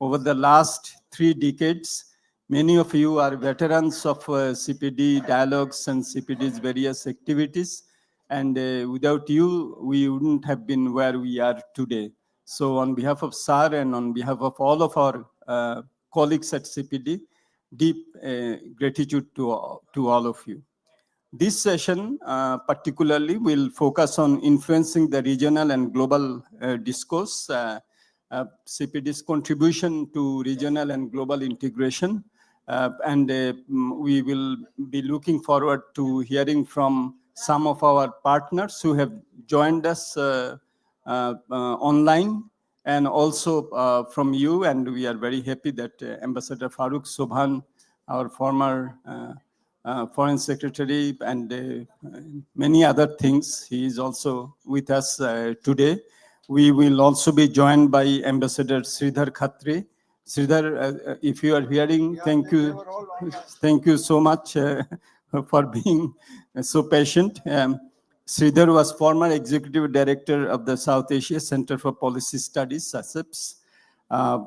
over the last 3 decades. Many of you are veterans of CPD dialogues and CPD's various activities. And without you, we wouldn't have been where we are today. So on behalf of SAR and on behalf of all of our colleagues at CPD, deep gratitude to all of you. This session particularly will focus on influencing the regional and global discourse, CPD's contribution to regional and global integration. We will be looking forward to hearing from some of our partners who have joined us online, and also from you. And we are very happy that Ambassador Farooq Sobhan, our former Foreign Secretary, and many other things, he is also with us today. We will also be joined by Ambassador Sridhar Khatri. Sridhar, if you are hearing, thank you. Thank you so much for being so patient. Sridhar was former Executive Director of the South Asia Center for Policy Studies, SACEPS,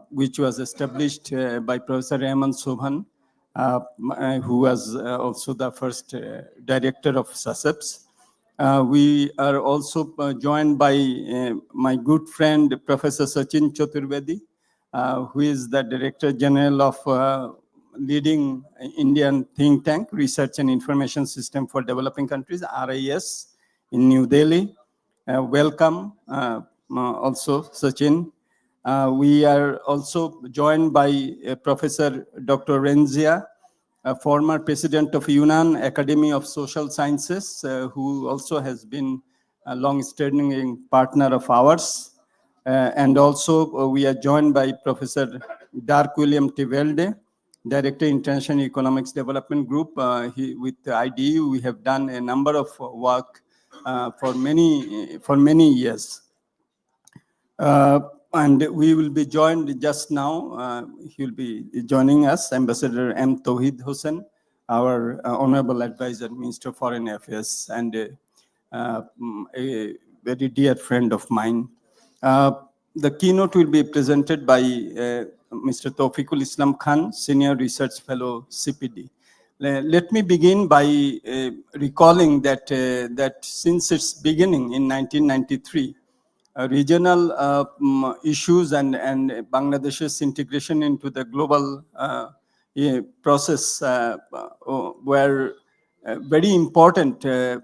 which was established by Professor Rahman Sobhan, who was also the first director of SACEPS. We are also joined by my good friend, Professor Sachin Chaturvedi, who is the Director General of leading Indian think tank, Research and Information System for Developing Countries, RIS, in New Delhi. Welcome also, Sachin. We are also joined by Professor Dr. Renzia, a former president of Yunnan Academy of Social Sciences, who also has been a long-standing partner of ours. And also we are joined by Professor Dark William Tivelde, Director, International Economics Development Group. With the IDU, we have done a number of work for many years. And we will be joined just now, he will be joining us, Ambassador M. Tawhid Hussain, our Honorable Advisor, Minister of Foreign Affairs, and a very dear friend of mine. The keynote will be presented by Mr. Tawfiqul Islam Khan, Senior Research Fellow, CPD. Let me begin by recalling that, that since its beginning in 1993, regional issues and Bangladesh's integration into the global process were very important,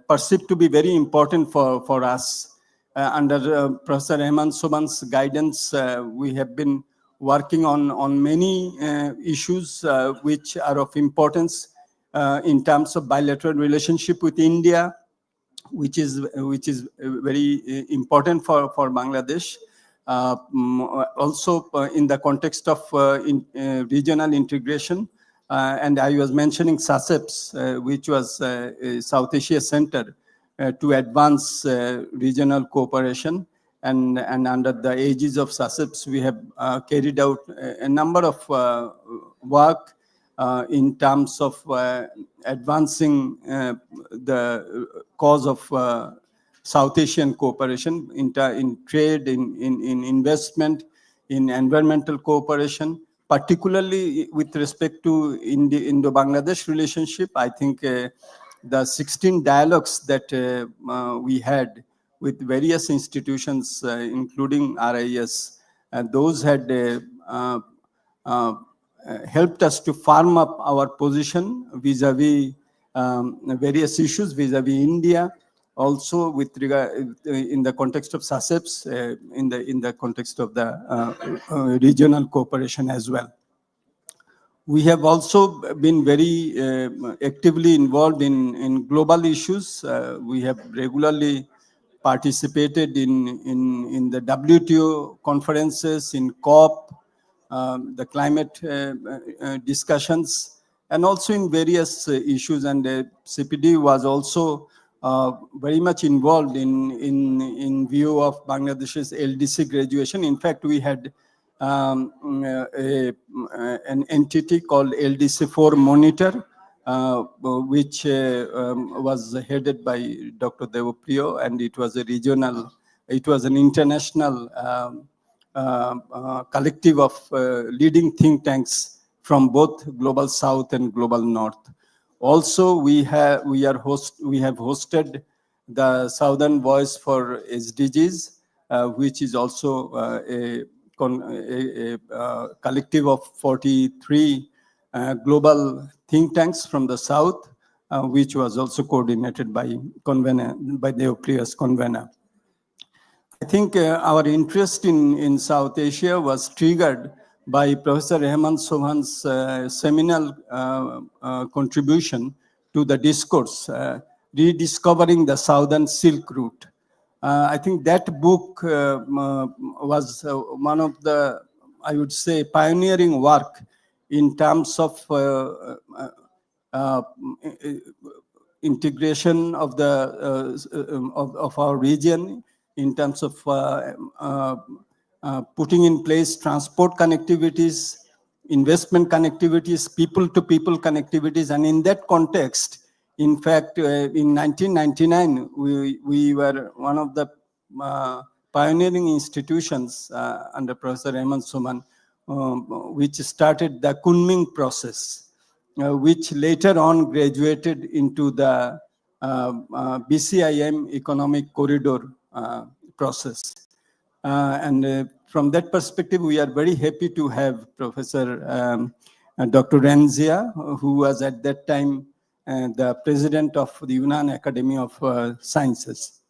perceived to be very important for us. Under Professor Rahman Sobhan's guidance, we have been working on many issues which are of importance in terms of bilateral relationship with India, which is very important for Bangladesh. Also in the context of regional integration, and I was mentioning SACEPS, which was a South Asia Center to advance regional cooperation, and under the aegis of SACEPS, we have carried out a number of work in terms of advancing the cause of South Asian cooperation in trade, in investment, in environmental cooperation, particularly with respect to Indo-Bangladesh relationship. I think the 16 dialogues that we had with various institutions, including RIS, those had helped us to firm up our position vis-a-vis various issues, vis-a-vis India, also with regard in the context of SACEPS, in the context of the regional cooperation as well. We have also been very actively involved in global issues. We have regularly participated in the WTO conferences, in COP, the climate discussions, and also in various issues. And CPD was also very much involved in view of Bangladesh's LDC graduation. In fact, we had an entity called LDC4 Monitor, which was headed by Dr. Devopriyo, and it was a regional, it was an international collective of leading think tanks from both Global South and Global North. Also, we have hosted the Southern Voice for SDGs, which is also a collective of 43 global think tanks from the South, which was also coordinated by the previous convener. I think our interest in South Asia was triggered by Professor Hemant Sobhan's seminal contribution to the discourse, Rediscovering the Southern Silk Route. I think that book was one of the, I would say, pioneering work in terms of integration of of our region, in terms of putting in place transport connectivities, investment connectivities, people-to-people connectivities. And in that context, in fact, in 1999, we were one of the pioneering institutions under Professor Hemant Sobhan, which started the Kunming process, which later on graduated into the BCIM Economic Corridor process. And from that perspective, we are very happy to have Professor Dr. Renzia, who was at that time the president of the Yunnan Academy of Sciences.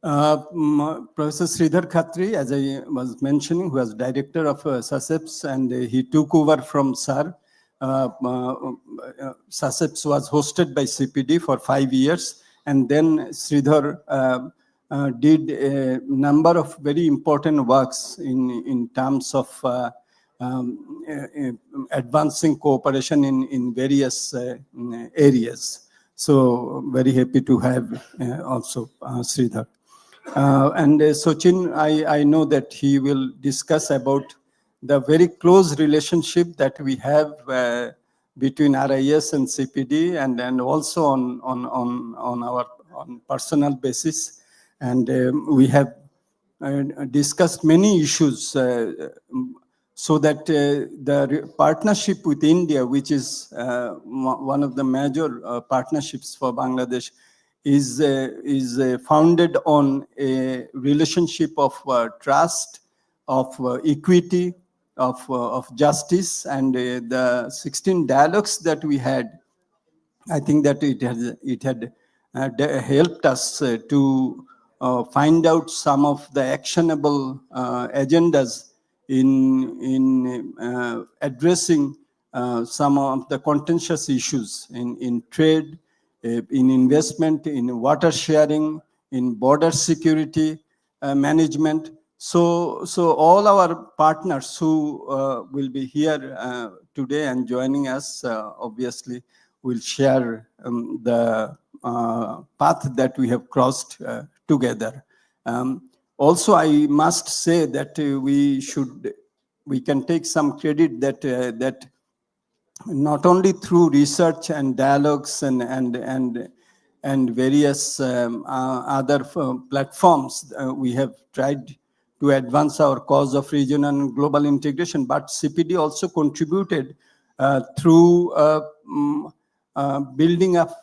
Professor Sridhar Khatri, as I was mentioning, who was director of SASEPS, and he took over from SAR. SASEPS was hosted by CPD for 5 years, and then Sridhar did a number of very important works in terms of advancing cooperation in various areas. So very happy to have also Sridhar. And Sachin, I know that he will discuss about the very close relationship that we have between RIS and CPD, and also on our personal basis. And we have discussed many issues so that the partnership with India, which is one of the major partnerships for Bangladesh, is founded on a relationship of trust, of equity, of justice, and the 16 dialogues that we had, I think that it had helped us to find out some of the actionable agendas in addressing some of the contentious issues in trade, in investment, in water sharing, in border security management. So all our partners who will be here today and joining us, obviously, will share the path that we have crossed together. Also, I must say that we can take some credit that not only through research and dialogues and various other platforms, we have tried to advance our cause of regional and global integration, but CPD also contributed through building up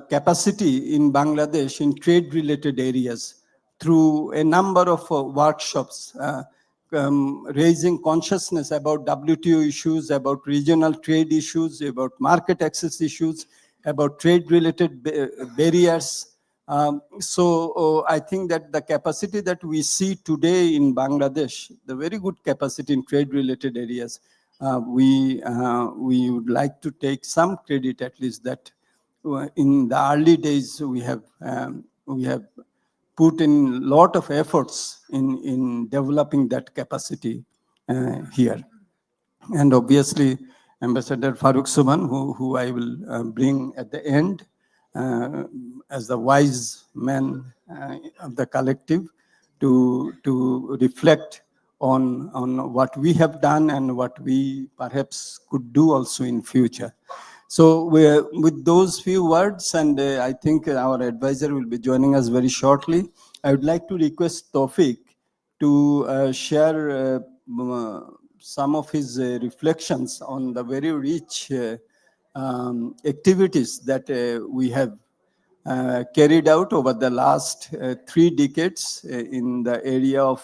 capacity in Bangladesh in trade-related areas through a number of workshops, raising consciousness about WTO issues, about regional trade issues, about market access issues, about trade-related barriers. So I think that the capacity that we see today in Bangladesh, the very good capacity in trade-related areas, we would like to take some credit, at least, that in the early days we have put in a lot of efforts in developing that capacity here. And obviously, Ambassador Faruk Sobhan, who I will bring at the end as the wise man of the collective, to reflect on what we have done and what we perhaps could do also in future. So with those few words, and I think our advisor will be joining us very shortly, I would like to request Tawfiq to share some of his reflections on the very rich activities that we have carried out over the last 3 decades in the area of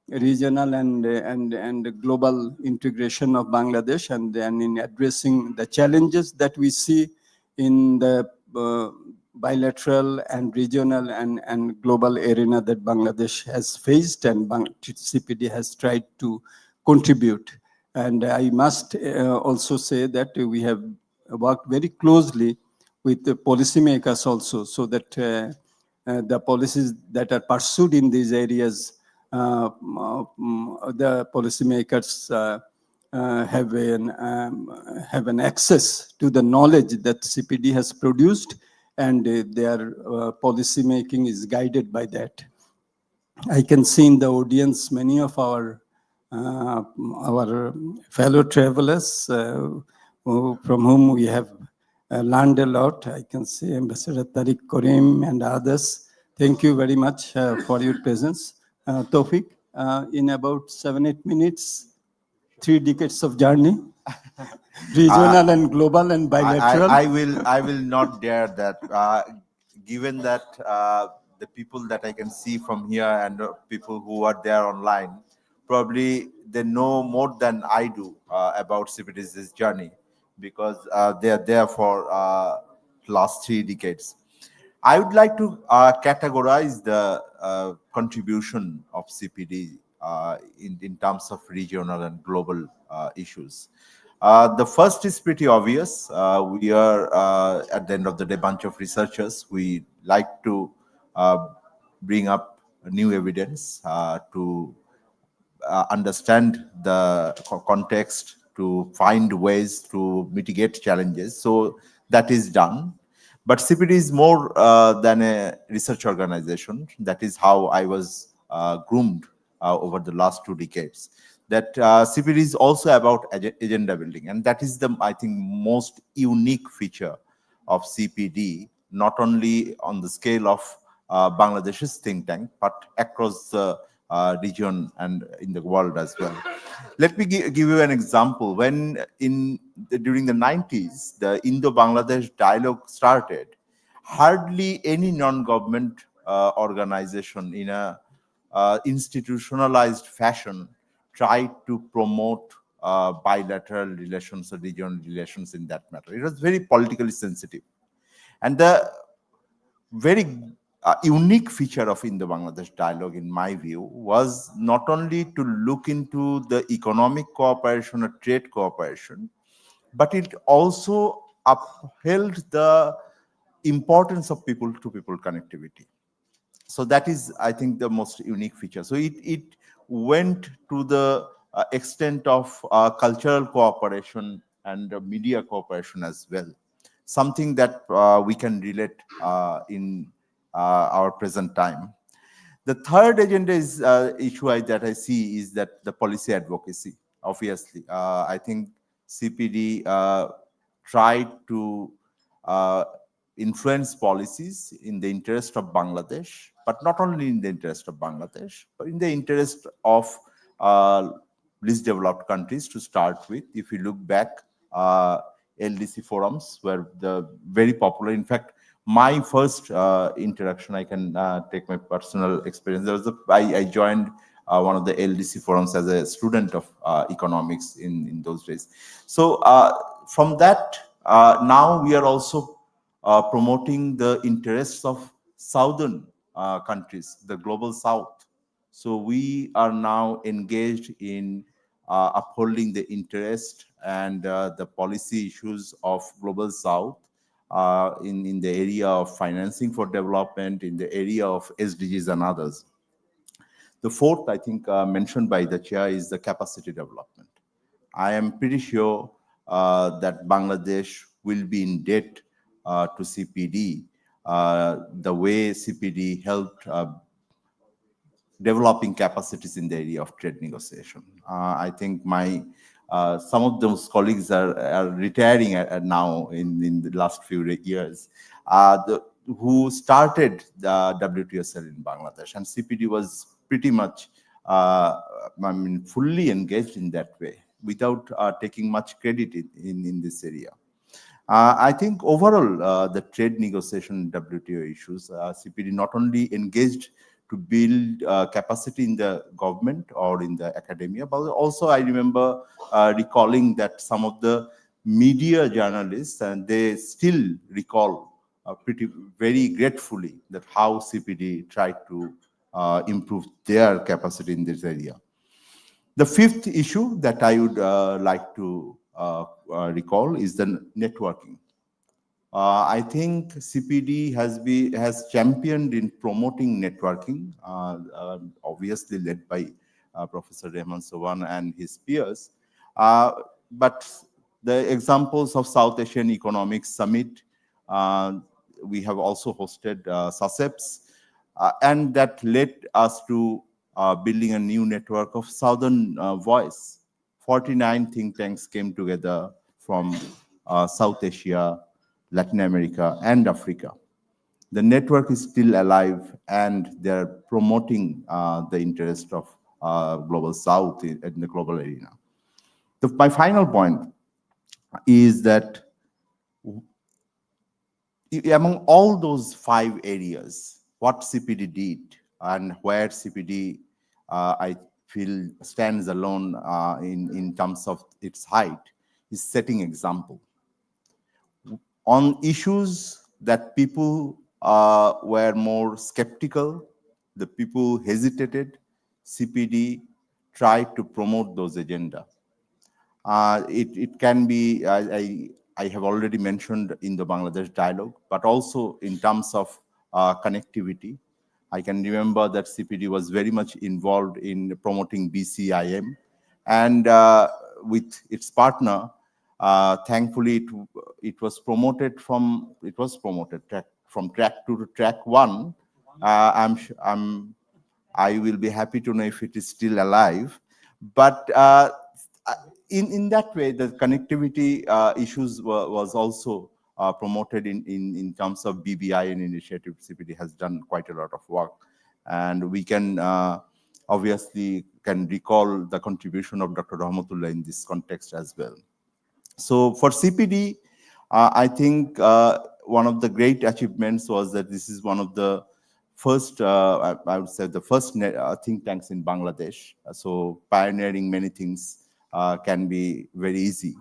regional and global integration of Bangladesh, and then in addressing the challenges that we see in the bilateral and regional and global arena that Bangladesh has faced, and CPD has tried to contribute. And I must also say that we have worked very closely with the policymakers also, so that the policies that are pursued in these areas, the policymakers have an access to the knowledge that CPD has produced, and their policy making is guided by that. I can see in the audience many of our fellow travelers from whom we have learned a lot. I can see Ambassador Tariq Karim and others. Thank you very much for your presence. Tawfiq, in about 7-8 minutes, 3 decades of journey, regional and global and bilateral. I will not dare that. Given that the people that I can see from here and people who are there online, probably they know more than I do about CPD's journey, because they are there for last 3 decades. I would like to categorize the contribution of CPD in terms of regional and global issues. The first is pretty obvious. We are, at the end of the day, a bunch of researchers. We like to bring up new evidence to understand the context, to find ways to mitigate challenges. So that is done. But CPD is more than a research organization. That is how I was groomed over the last 2 decades. That CPD is also about agenda building. And that is the, I think, most unique feature of CPD, not only on the scale of Bangladesh's think tank, but across the region and in the world as well. Let me give you an example. When during the 90s, the Indo-Bangladesh dialogue started, hardly any non-government organization in a institutionalized fashion tried to promote bilateral relations or regional relations in that matter. It was very politically sensitive. And the very unique feature of Indo-Bangladesh dialogue, in my view, was not only to look into the economic cooperation or trade cooperation, but it also upheld the importance of people-to-people connectivity. So that is, I think, the most unique feature. So it went to the extent of cultural cooperation and media cooperation as well. Something that we can relate in our present time. The third agenda is issue that I see is that the policy advocacy. Obviously, I think CPD tried to influence policies in the interest of Bangladesh, but not only in the interest of Bangladesh, but in the interest of least developed countries to start with. If you look back, LDC forums were very popular. In fact, my first interaction, I can take my personal experience. There was I joined one of the LDC forums as a student of economics in those days. So from that, now we are also promoting the interests of southern countries, the global south. So we are now engaged in upholding the interest and the policy issues of global south in the area of financing for development, in the area of SDGs and others. The fourth, I think, mentioned by the chair is the capacity development. I am pretty sure that Bangladesh will be in debt to CPD the way CPD helped developing capacities in the area of trade negotiation. I think some of those colleagues are retiring now in the last few years, who started the WTSL in Bangladesh, and CPD was pretty much fully engaged in that way without taking much credit in this area. I think overall, the trade negotiation WTO issues, CPD not only engaged to build capacity in the government or in the academia, but also I remember recalling that some of the media journalists, and they still recall very gratefully that how CPD tried to improve their capacity in this area. The fifth issue that I would like to recall is the networking. I think CPD has championed in promoting networking, obviously led by Professor Rehman Sobhan and his peers. But the examples of South Asian Economic Summit, we have also hosted SASEPs, and that led us to building a new network of Southern Voice. 49 think tanks came together from South Asia, Latin America, and Africa. The network is still alive, and they're promoting the interest of Global South in the global arena. My final point is that among all those 5 areas, what CPD did and where CPD, I feel, stands alone in terms of its height, is setting example. On issues that people were more skeptical, the people hesitated, CPD tried to promote those agenda. It can be, I have already mentioned in the Bangladesh dialogue, but also in terms of connectivity. I can remember that CPD was very much involved in promoting BCIM, and with its partner, thankfully it was promoted from track 2 to track 1. I will be happy to know if it is still alive, but in that way, the connectivity issues was also promoted in terms of BBI and initiative. CPD has done quite a lot of work, and we can obviously can recall the contribution of Dr. Rahmatullah in this context as well. So for CPD, I think one of the great achievements was that this is one of the first, I would say, the first think tanks in Bangladesh. So pioneering many things can be very easy,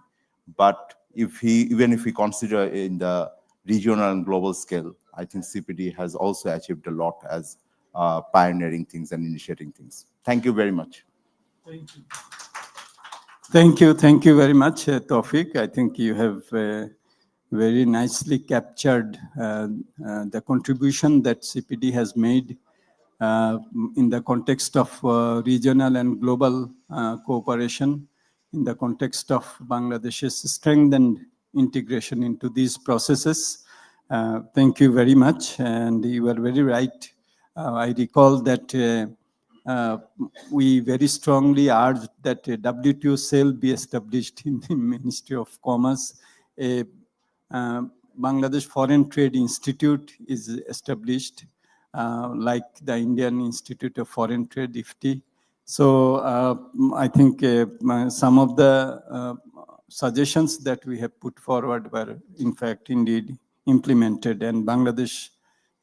but even if we consider in the regional and global scale, I think CPD has also achieved a lot as pioneering things and initiating things. Thank you very much. Thank you. Thank you very much, Tawfiq. I think you have very nicely captured the contribution that CPD has made in the context of regional and global cooperation, in the context of Bangladesh's strengthened integration into these processes. Thank you very much, and you are very right. I recall that we very strongly urged that a WTO cell be established in the Ministry of Commerce. A Bangladesh Foreign Trade Institute is established, like the Indian Institute of Foreign Trade, IFTI. So I think some of the suggestions that we have put forward were in fact indeed implemented, and Bangladesh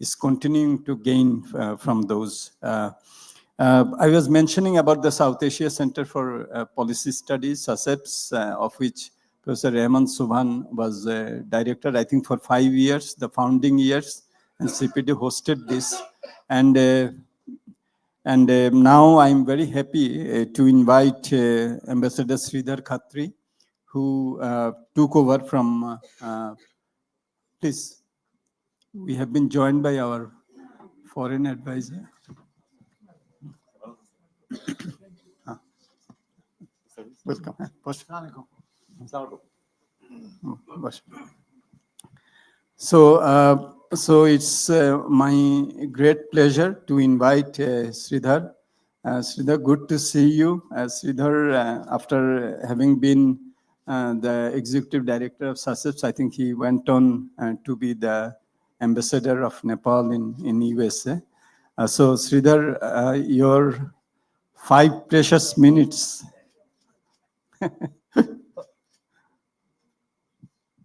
is continuing to gain from those. I was mentioning about the South Asia Center for Policy Studies, SASEPs, of which Professor Rehman Sobhan was director, I think, for 5 years, the founding years, and CPD hosted this. And now I'm very happy to invite Ambassador Sridhar Khatri, who took over from, please, we have been joined by our foreign advisor. Welcome. So it's my great pleasure to invite Sridhar. Sridhar, good to see you. Sridhar, after having been the executive director of SASEPs, I think he went on to be the ambassador of Nepal in USA. So Sridhar, your 5 precious minutes.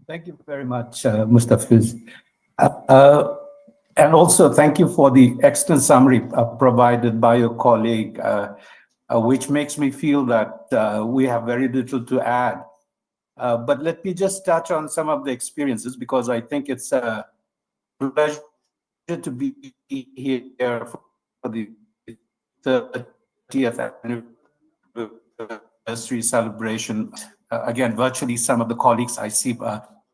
Thank you very much, Mustafiz. And also thank you for the excellent summary provided by your colleague, which makes me feel that we have very little to add. But let me just touch on some of the experiences, because I think it's a pleasure to be here for the 30th anniversary celebration. Again, virtually some of the colleagues I see,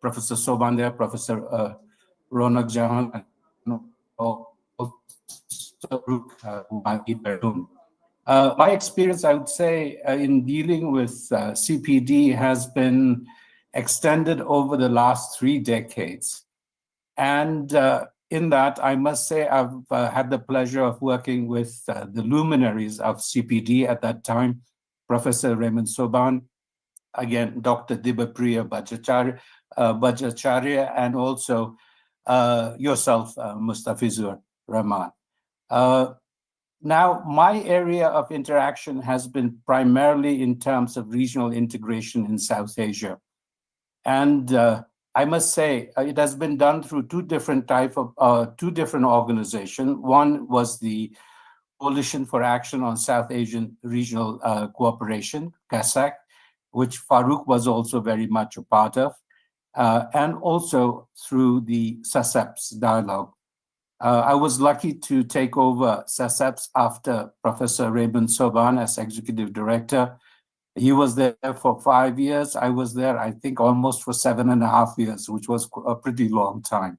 Professor Soban there, Professor Ronak Jahan, and also who might be very soon. My experience, I would say, in dealing with CPD has been extended over the last 3 decades. And in that, I must say, I've had the pleasure of working with the luminaries of CPD at that time, Professor Raymond Soban, again, Dr. Dibapriya Bhattacharya, and also yourself, Mustafizur Rahman. Now, my area of interaction has been primarily in terms of regional integration in South Asia. And I must say, it has been done through two different organizations. One was the Coalition for Action on South Asian Regional Cooperation, CASAC, which Farooq was also very much a part of, and also through the SASEPS dialogue. I was lucky to take over SASEPS after Professor Raymond Soban as executive director. He was there for 5 years. I was there, I think, almost for 7.5 years, which was a pretty long time.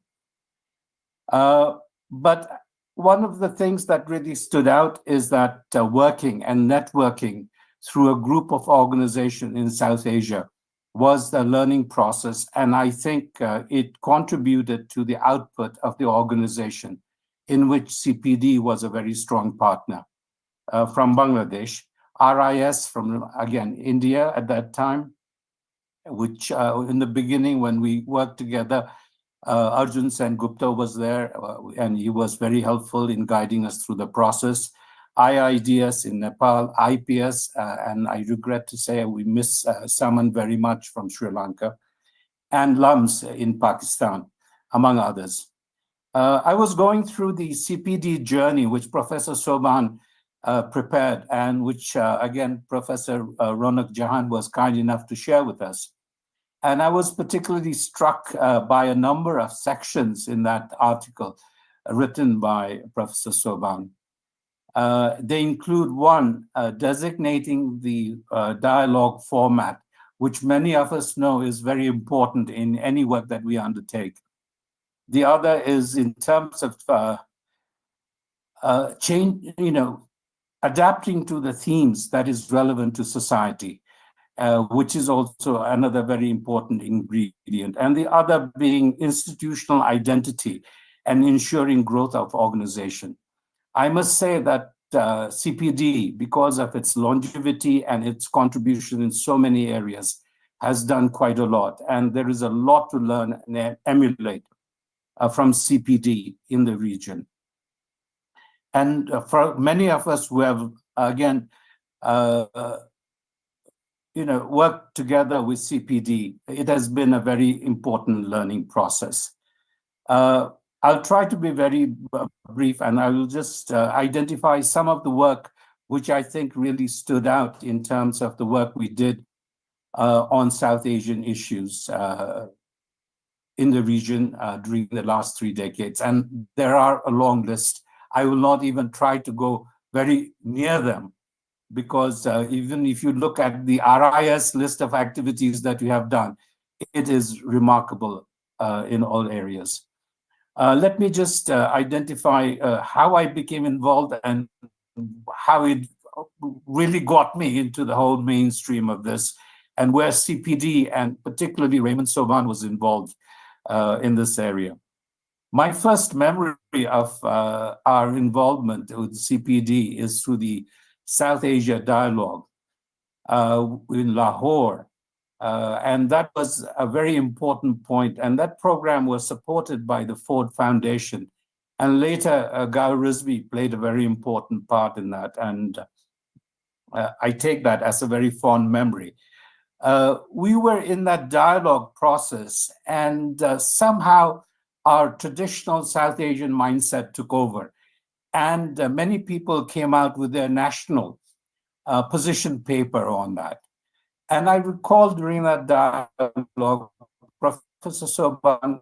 But one of the things that really stood out is that working and networking through a group of organizations in South Asia was the learning process. And I think it contributed to the output of the organization, in which CPD was a very strong partner. From Bangladesh, RIS from, again, India at that time, which in the beginning when we worked together, Arjun Sen Gupta was there, and he was very helpful in guiding us through the process. IIDS in Nepal, IPS, and I regret to say we miss someone very much from Sri Lanka, and LUMS in Pakistan, among others. I was going through the CPD journey, which Professor Soban prepared, and which, again, Professor Ronak Jahan was kind enough to share with us. And I was particularly struck by a number of sections in that article written by Professor Soban. They include one, designating the dialogue format, which many of us know is very important in any work that we undertake. The other is in terms of change, adapting to the themes that is relevant to society, which is also another very important ingredient. And the other being institutional identity and ensuring growth of organization. I must say that CPD, because of its longevity and its contribution in so many areas, has done quite a lot. And there is a lot to learn and emulate from CPD in the region. And for many of us who have, again, worked together with CPD, it has been a very important learning process. I'll try to be very brief, and I will just identify some of the work which I think really stood out in terms of the work we did on South Asian issues in the region during the last 3 decades. And there are a long list. I will not even try to go very near them, because even if you look at the RIS list of activities that we have done, it is remarkable in all areas. Let me just identify how I became involved and how it really got me into the whole mainstream of this, and where CPD and particularly Raymond Soban was involved in this area. My first memory of our involvement with CPD is through the South Asia Dialogue in Lahore. And that was a very important point. And that program was supported by the Ford Foundation. And later, Guy Risby played a very important part in that. And I take that as a very fond memory. We were in that dialogue process, and somehow our traditional South Asian mindset took over. And many people came out with their national position paper on that. And I recall during that dialogue, Professor Soban,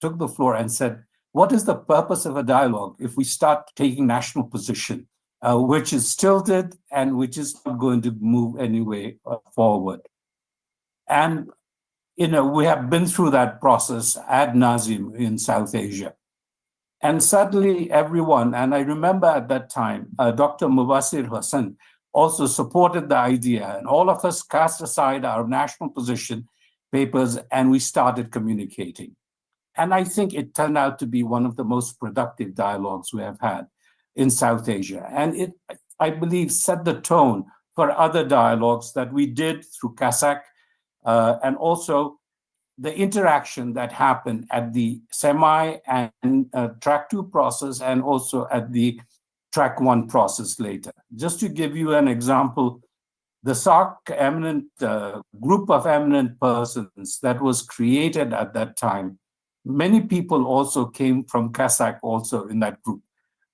took the floor and said, "What is the purpose of a dialogue if we start taking national position, which is stilted and which is not going to move anyway forward?" And we have been through that process ad nauseum in South Asia. And suddenly everyone, and I remember at that time, Dr. Mubasir Hassan also supported the idea, and all of us cast aside our national position papers and we started communicating. And I think it turned out to be one of the most productive dialogues we have had in South Asia. And it, I believe, set the tone for other dialogues that we did through CASAC, and also the interaction that happened at the semi and track 2 process, and also at the track 1 process later. Just to give you an example, the SARC group of eminent persons that was created at that time, many people also came from CASAC also in that group.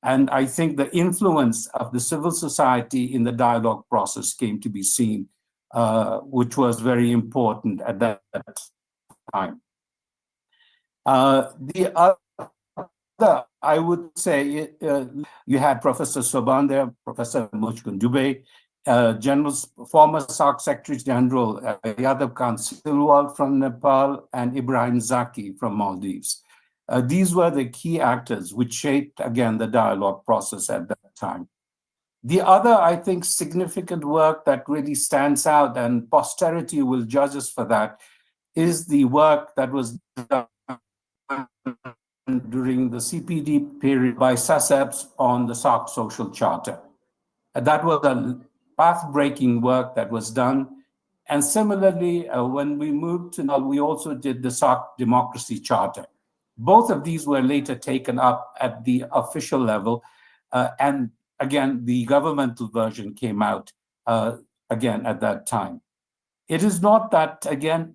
And I think the influence of the civil society in the dialogue process came to be seen, which was very important at that time. The other, I would say, you had Professor Soban there, Professor Muchkun Dubey, former SARC Secretary General Yadav Khan Silwal from Nepal, and Ibrahim Zaki from Maldives. These were the key actors which shaped, again, the dialogue process at that time. The other, I think, significant work that really stands out, and posterity will judge us for that, is the work that was done during the CPD period by SASEPS on the SARC Social Charter. That was a path-breaking work that was done. And similarly, when we moved to Nepal, we also did the SARC Democracy Charter. Both of these were later taken up at the official level, and again, the governmental version came out again at that time. It is not that, again,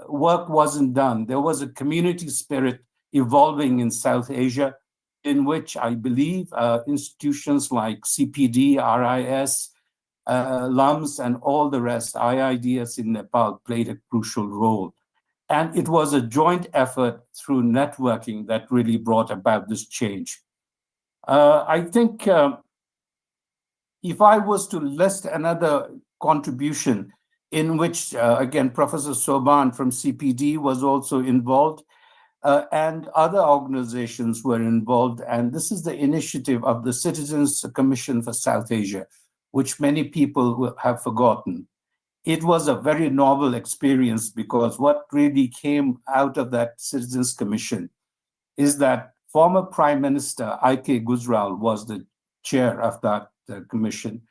work wasn't done. There was a community spirit evolving in South Asia, in which I believe institutions like CPD, RIS, LUMS, and all the rest, IIDS in Nepal, played a crucial role. And it was a joint effort through networking that really brought about this change. I think if I was to list another contribution in which, again, Professor Soban from CPD was also involved, and other organizations were involved. And this is the initiative of the Citizens Commission for South Asia, which many people have forgotten. It was a very novel experience, because what really came out of that Citizens Commission is that former Prime Minister I.K. Gujral was the chair of that commission.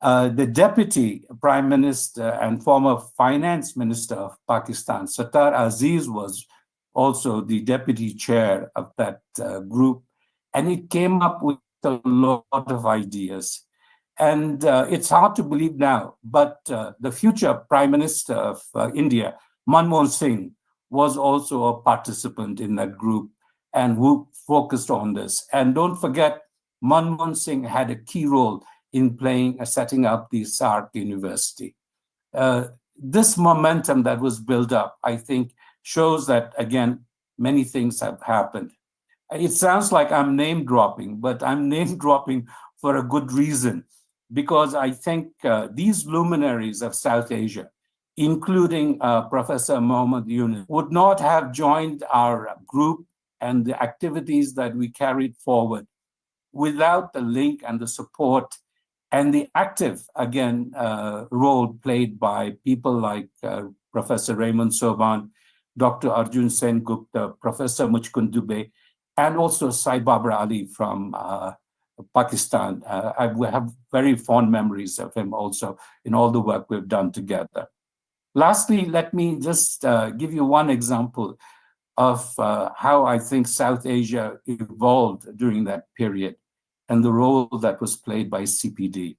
The Deputy Prime Minister and former Finance Minister of Pakistan, Sattar Aziz, was also the deputy chair of that group. And it came up with a lot of ideas. And it's hard to believe now, but the future Prime Minister of India, Manmohan Singh, was also a participant in that group and who focused on this. And don't forget, Manmohan Singh had a key role in setting up the SARC University. This momentum that was built up, I think, shows that, again, many things have happened. It sounds like I'm name dropping, but I'm name dropping for a good reason, because I think these luminaries of South Asia, including Professor Mohammad Yunus, would not have joined our group and the activities that we carried forward without the link and the support and the active, again, role played by people like Professor Raymond Soban, Dr. Arjun Sen Gupta, Professor Muchkun Dubey, and also Sai Babar Ali from Pakistan. I have very fond memories of him also in all the work we've done together. Lastly, let me just give you one example of how I think South Asia evolved during that period and the role that was played by CPD.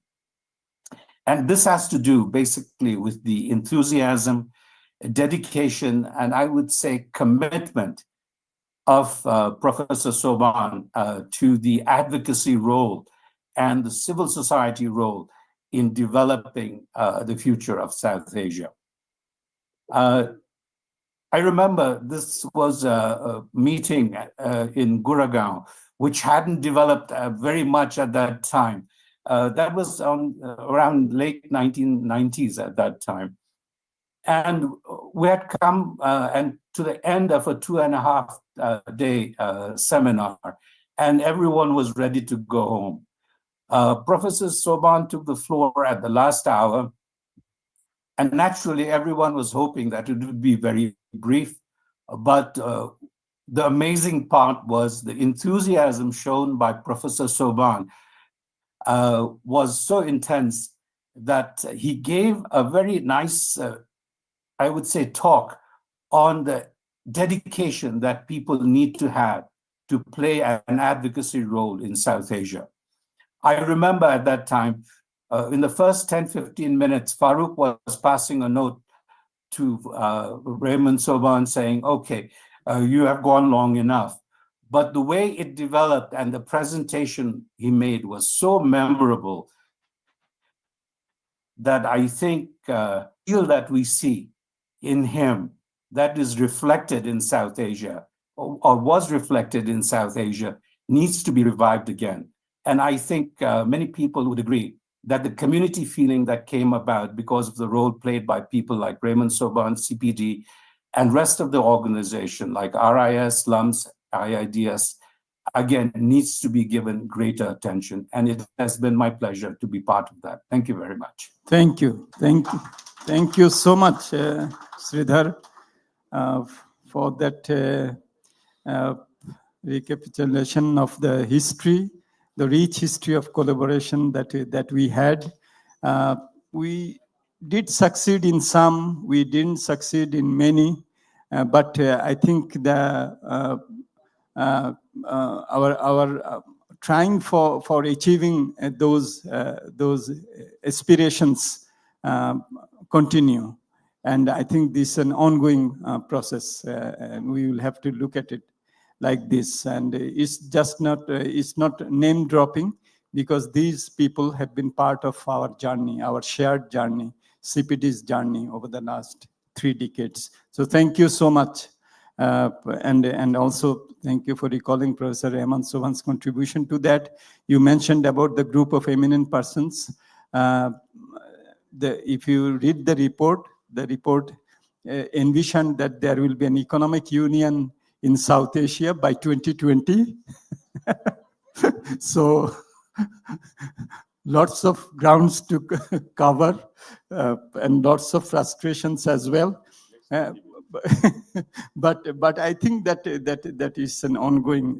And this has to do basically with the enthusiasm, dedication, and I would say commitment of Professor Soban to the advocacy role and the civil society role in developing the future of South Asia. I remember this was a meeting in Guragaon, which hadn't developed very much at that time. That was around late 1990s at that time. And we had come and to the end of a 2.5 day seminar, and everyone was ready to go home. Professor Soban took the floor at the last hour, and naturally everyone was hoping that it would be very brief, but the amazing part was the enthusiasm shown by Professor Soban was so intense that he gave a very nice I would say, talk on the dedication that people need to have to play an advocacy role in South Asia. I remember at that time, in the first 10, 15 minutes, Farooq was passing a note to Raymond Soban saying, okay, you have gone long enough. But the way it developed and the presentation he made was so memorable that I think feel that we see in him that is reflected in South Asia or was reflected in South Asia needs to be revived again. And I think many people would agree that the community feeling that came about because of the role played by people like Raymond Soban, CPD, and rest of the organization like RIS, LUMS, IIDS, again, needs to be given greater attention. And it has been my pleasure to be part of that. Thank you very much. Thank you. Thank you. Thank you so much, Sridhar, for that recapitulation of the history, the rich history of collaboration that we had. We did succeed in some, we didn't succeed in many, but I think our trying for achieving those aspirations continue, and I think this is an ongoing process, and we will have to look at it like this. And it's just not it's not name dropping, because these people have been part of our journey, our shared journey, CPD's journey over the last 3 decades. So thank you so much. And also thank you for recalling Professor Raymond Soban's contribution to that. You mentioned about the group of eminent persons. If you read the report envisioned that there will be an economic union in South Asia by 2020. So lots of grounds to cover and lots of frustrations as well. But I think that is an ongoing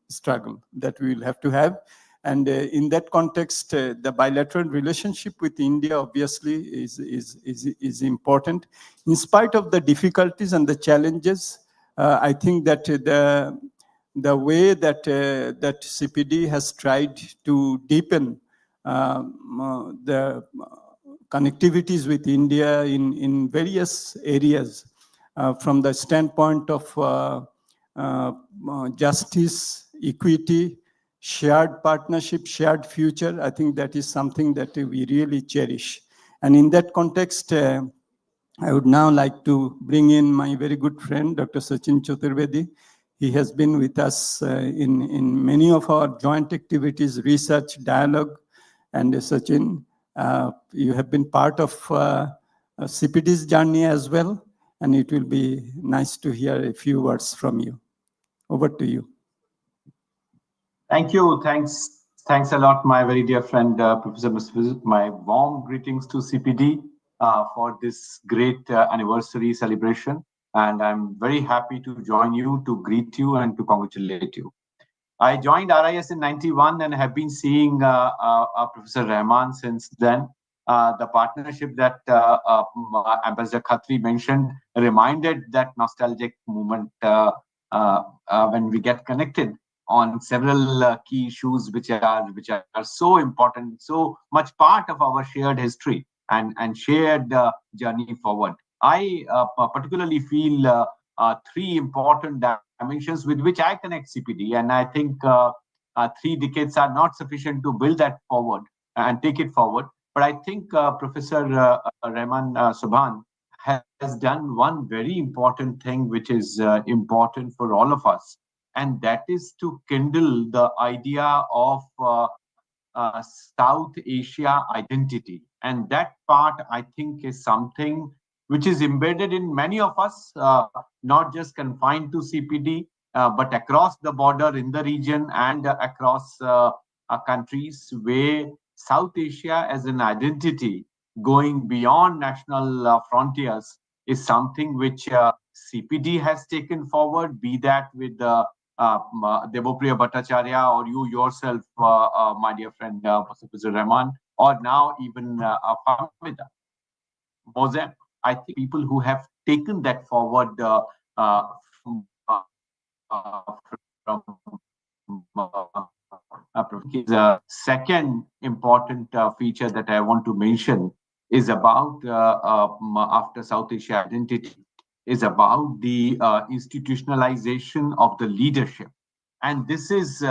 struggle that we will have to have. And in that context, the bilateral relationship with India obviously is important. In spite of the difficulties and the challenges, I think that the way that CPD has tried to deepen the connectivities with India in various areas, from the standpoint of justice, equity, shared partnership, shared future, I think that is something that we really cherish. And in that context, I would now like to bring in my very good friend, Dr. Sachin Chaturvedi. He has been with us in many of our joint activities, research, dialogue. And Sachin, you have been part of CPD's journey as well, and it will be nice to hear a few words from you. Over to you. Thank you. Thanks a lot, my very dear friend, Professor Musfiz. My warm greetings to CPD for this great anniversary celebration. And I'm very happy to join you, to greet you, and to congratulate you. I joined RIS in 91 and have been seeing Professor Rahman since then. The partnership that Ambassador Khatri mentioned reminded that nostalgic moment when we get connected on several key issues which are so important, so much part of our shared history and shared journey forward. I particularly feel three important dimensions with which I connect CPD, and I think 3 decades are not sufficient to build that forward and take it forward. But I think Professor Rahman Subhan has done one very important thing, which is important for all of us, and that is to kindle the idea of South Asia identity. And that part, I think, is something which is embedded in many of us, not just confined to CPD, but across the border in the region and across countries, where South Asia as an identity going beyond national frontiers is something which CPD has taken forward, be that with Devopriya Bhattacharya or you yourself, my dear friend Professor Rahman, or now even Fahmida Mozam. I think people who have taken that forward from the second important feature that I want to mention is about after South Asia identity is about the institutionalization of the leadership. And this is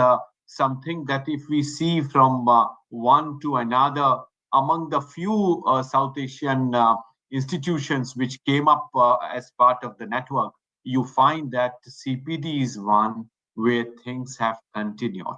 something that if we see from one to another, among the few South Asian institutions which came up as part of the network, you find that CPD is one where things have continued.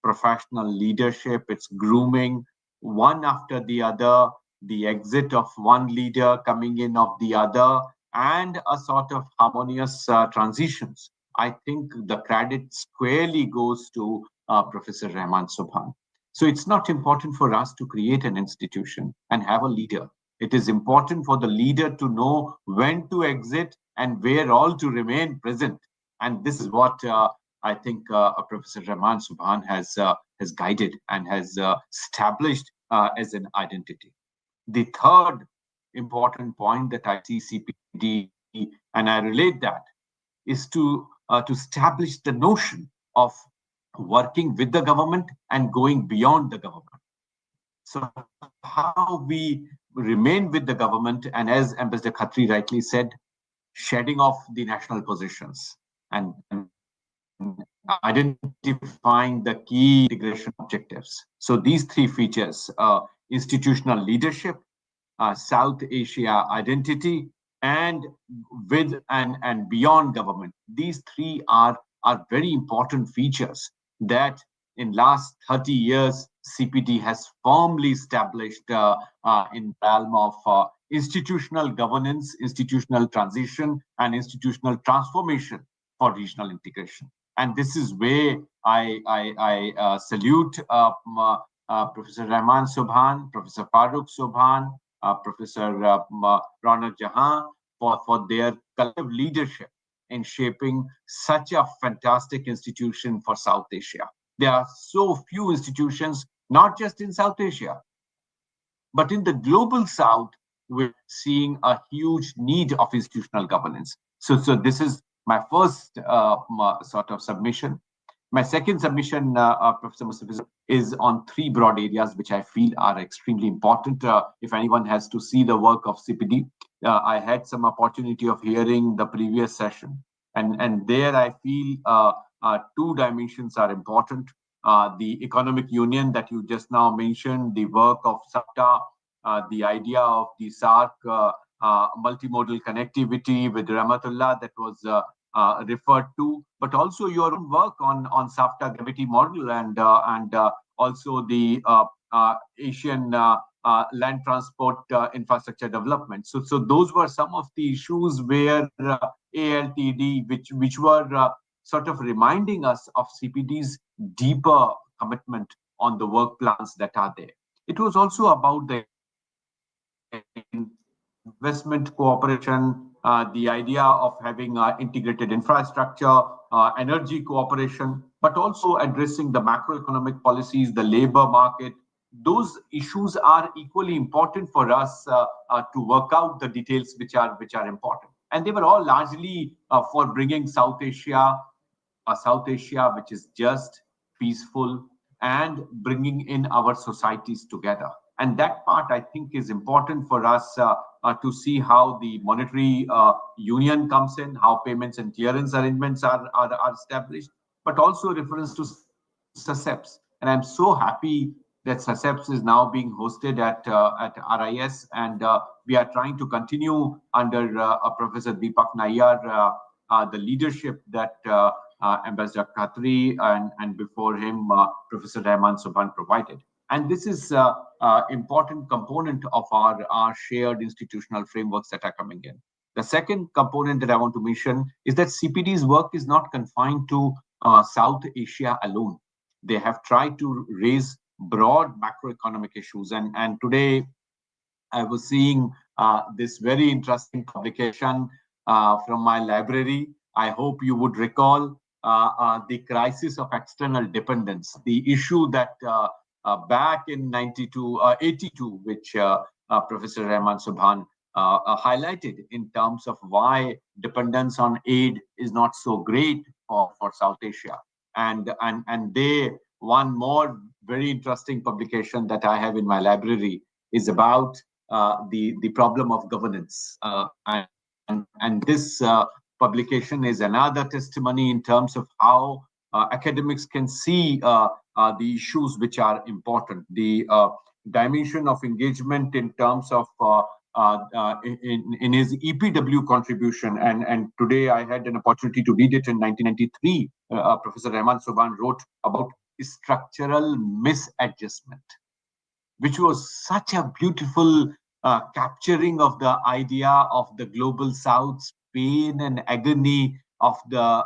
Professional leadership, it's grooming one after the other, the exit of one leader, coming in of the other, and a sort of harmonious transitions. I think the credit squarely goes to Professor Rahman Subhan. So it's not important for us to create an institution and have a leader. It is important for the leader to know when to exit and where all to remain present. And this is what I think Professor Rahman Subhan has guided and has established as an identity. The third important point that I see CPD, and I relate that, is to establish the notion of working with the government and going beyond the government. So how we remain with the government, and as Ambassador Khatri rightly said, shedding off the national positions and identifying the key integration objectives. So these three features, institutional leadership, South Asia identity, and with and beyond government. These three are very important features that in last 30 years, CPD has firmly established in the realm of institutional governance, institutional transition, and institutional transformation for regional integration. And this is where I salute Professor Rahman Subhan, Professor Farooq Subhan, Professor Raunak Jahan for their collective leadership in shaping such a fantastic institution for South Asia. There are so few institutions, not just in South Asia, but in the global South, we're seeing a huge need of institutional governance. So this is my first sort of submission. My second submission, Professor Mustafa, is on three broad areas which I feel are extremely important. If anyone has to see the work of CPD, I had some opportunity of hearing the previous session, and there I feel two dimensions are important. The economic union that you just now mentioned, the work of SAPTA, the idea of the SARC multimodal connectivity with Rahmatullah that was referred to, but also your own work on SAFTA gravity model and also the Asian land transport infrastructure development. So those were some of the issues where ALTD, which were sort of reminding us of CPD's deeper commitment on the work plans that are there. It was also about the investment cooperation, the idea of having integrated infrastructure, energy cooperation, but also addressing the macroeconomic policies, the labor market. Those issues are equally important for us to work out the details which are important. And they were all largely for bringing South Asia a South Asia which is just, peaceful, and bringing in our societies together. And that part, I think, is important for us to see how the monetary union comes in, how payments and clearance arrangements are established, but also a reference to SASEPs. And I'm so happy that SASEPs is now being hosted at RIS, and we are trying to continue under Professor Deepak Nayyar, the leadership that Ambassador Khatri and before him Professor Rahman Subhan provided. And this is an important component of our shared institutional frameworks that are coming in. The second component that I want to mention is that CPD's work is not confined to South Asia alone. They have tried to raise broad macroeconomic issues. And today I was seeing this very interesting publication from my library. I hope you would recall the crisis of external dependence, the issue that back in 82, which Professor Rahman Subhan highlighted in terms of why dependence on aid is not so great for South Asia. And one more very interesting publication that I have in my library is about the problem of governance. And this publication is another testimony in terms of how academics can see the issues which are important, the dimension of engagement in terms of in his EPW contribution. And today I had an opportunity to read it in 1993. Professor Rahman Subhan wrote about structural misadjustment, which was such a beautiful capturing of the idea of the global South's pain and agony of the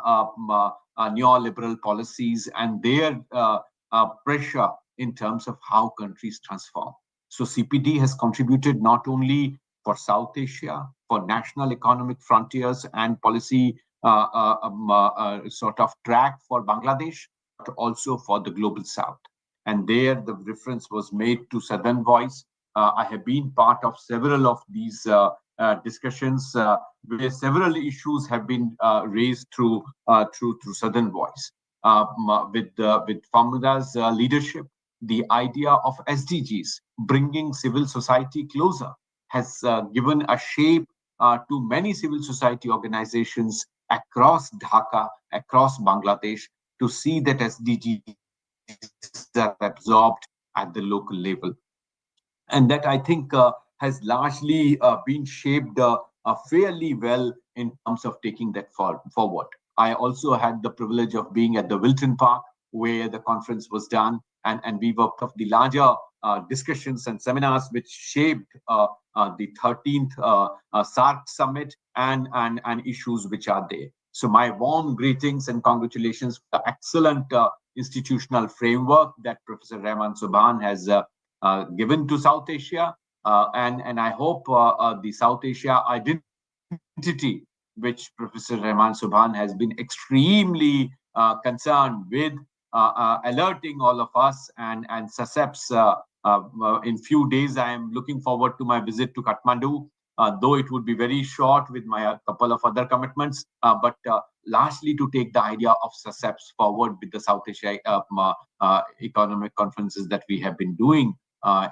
neoliberal policies and their pressure in terms of how countries transform. So CPD has contributed not only for South Asia, for national economic frontiers and policy sort of track for Bangladesh, but also for the global South. And there the reference was made to Southern Voice. I have been part of several of these discussions where several issues have been raised through Southern Voice. With Famuda's leadership, the idea of SDGs, bringing civil society closer, has given a shape to many civil society organizations across Dhaka, across Bangladesh, to see that SDGs are absorbed at the local level. And that, I think, has largely been shaped fairly well in terms of taking that forward. I also had the privilege of being at the Wilton Park, where the conference was done, and we were part of the larger discussions and seminars which shaped the 13th SARC summit and issues which are there. So my warm greetings and congratulations for the excellent institutional framework that Professor Rahman Subhan has given to South Asia. And I hope the South Asia identity, which Professor Rahman Subhan has been extremely concerned with, alerting all of us and SASEPs. In few days, I am looking forward to my visit to Kathmandu, though it would be very short with my couple of other commitments, but lastly to take the idea of SASEPs forward with the South Asia economic conferences that we have been doing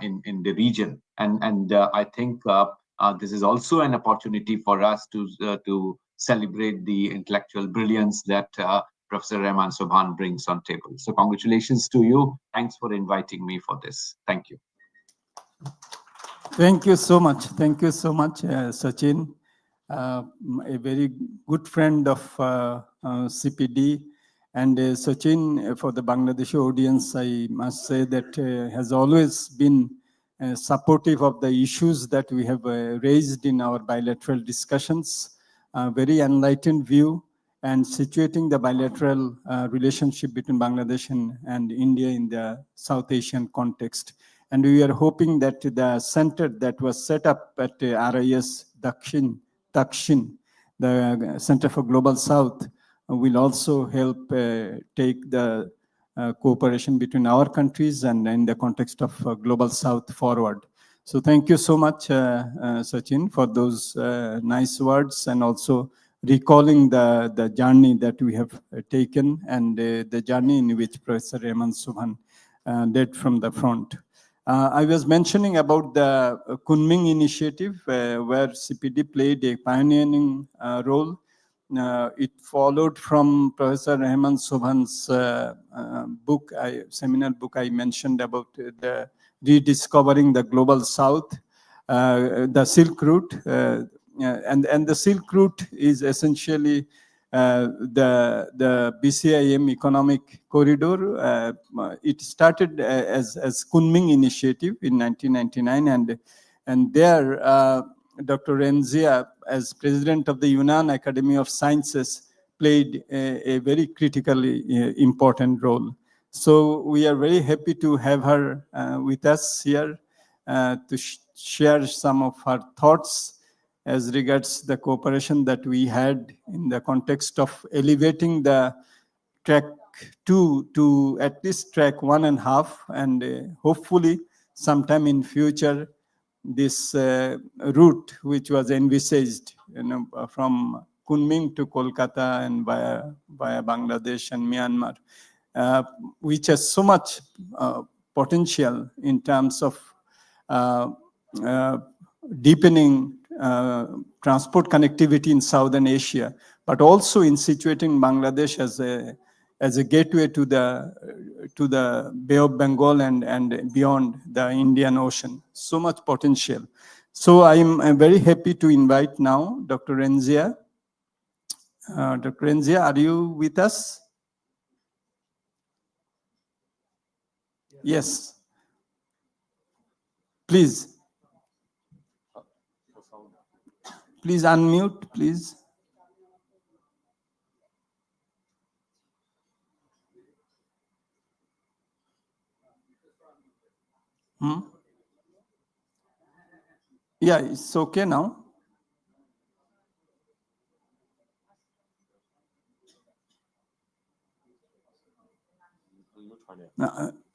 in the region. And I think this is also an opportunity for us to celebrate the intellectual brilliance that Professor Rahman Subhan brings on table. So congratulations to you. Thanks for inviting me for this. Thank you. Thank you so much. Thank you so much, Sachin, a very good friend of CPD. And Sachin, for the Bangladeshi audience, I must say that has always been supportive of the issues that we have raised in our bilateral discussions, very enlightened view, and situating the bilateral relationship between Bangladesh and India in the South Asian context. And we are hoping that the center that was set up at RIS Dakshin, the Center for Global South, will also help take the cooperation between our countries and in the context of Global South forward. So thank you so much, Sachin, for those nice words and also recalling the journey that we have taken and the journey in which Professor Hemant Sobhan led from the front. I was mentioning about the Kunming initiative, where CPD played a pioneering role. It followed from Professor Hemant Sobhan's book, seminal book I mentioned about the rediscovering the global South, the Silk Route. And the Silk Route is essentially the BCIM economic corridor. It started as Kunming initiative in 1999, and there Dr. Renzia, as president of the Yunnan Academy of Sciences, played a very critically important role. So we are very happy to have her with us here to share some of her thoughts as regards the cooperation that we had in the context of elevating the track 2 to at least track 1.5, and hopefully sometime in future this route which was envisaged, from Kunming to Kolkata and via Bangladesh and Myanmar, which has so much potential in terms of deepening transport connectivity in Southern Asia, but also in situating Bangladesh as a gateway to the Bay of Bengal and beyond the Indian Ocean. So much potential. So I'm very happy to invite now Dr. Renzia. Dr. Renzia, are you with us? Yes. Please. Please unmute, please. Yeah, it's okay now.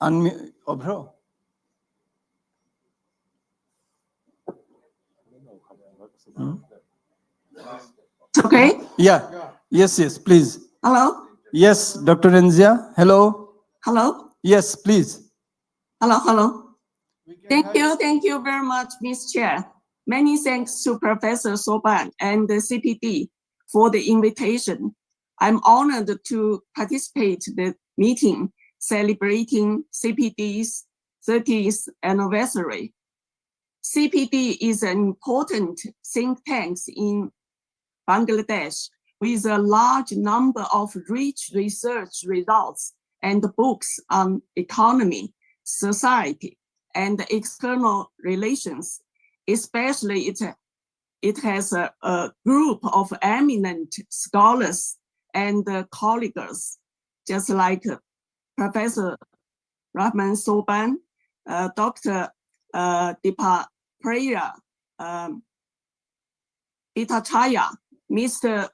Unmute, oh, bro. It's okay? Yeah. Yes, please. Hello? Yes, Dr. Renzia. Hello. Hello? Yes, please. Hello? Thank you very much, Ms. Chair. Many thanks to Professor Sobhan and the CPD for the invitation. I'm honored to participate in the meeting celebrating CPD's 30th anniversary. CPD is an important think tank in Bangladesh with a large number of rich research results and books on economy, society, and external relations. Especially it has a group of eminent scholars and colleagues, just like Professor Rahman Sobhan, Dr. Deepa Priya, Itachaya, Mr.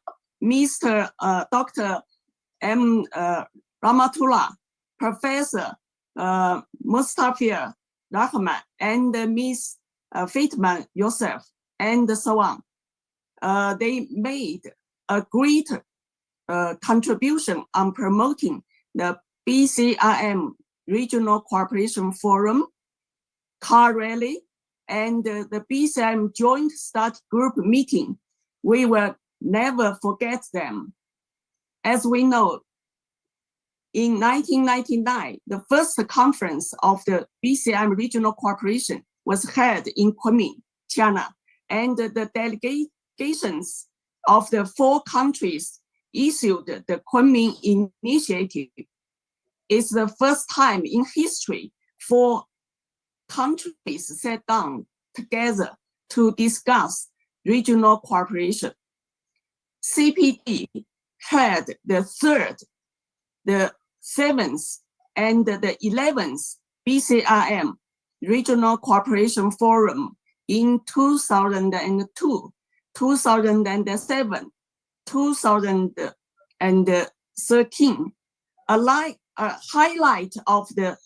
Dr. M. Ramatullah, Professor Mustafir Rahman, and Ms. Fitman Yosef, and so on. They made a great contribution on promoting the BCRM Regional Cooperation Forum, car rally, and the BCRM Joint Study Group meeting. We will never forget them. As we know, in 1999, the first conference of the BCRM Regional Cooperation was held in Kunming, China, and the delegations of the 4 countries issued the Kunming Initiative. It's the first time in history 4 countries sat down together to discuss regional cooperation. CPD had the 3rd, the 7th, and the 11th BCRM Regional Cooperation Forum in 2002, 2007, 2013. A highlight of the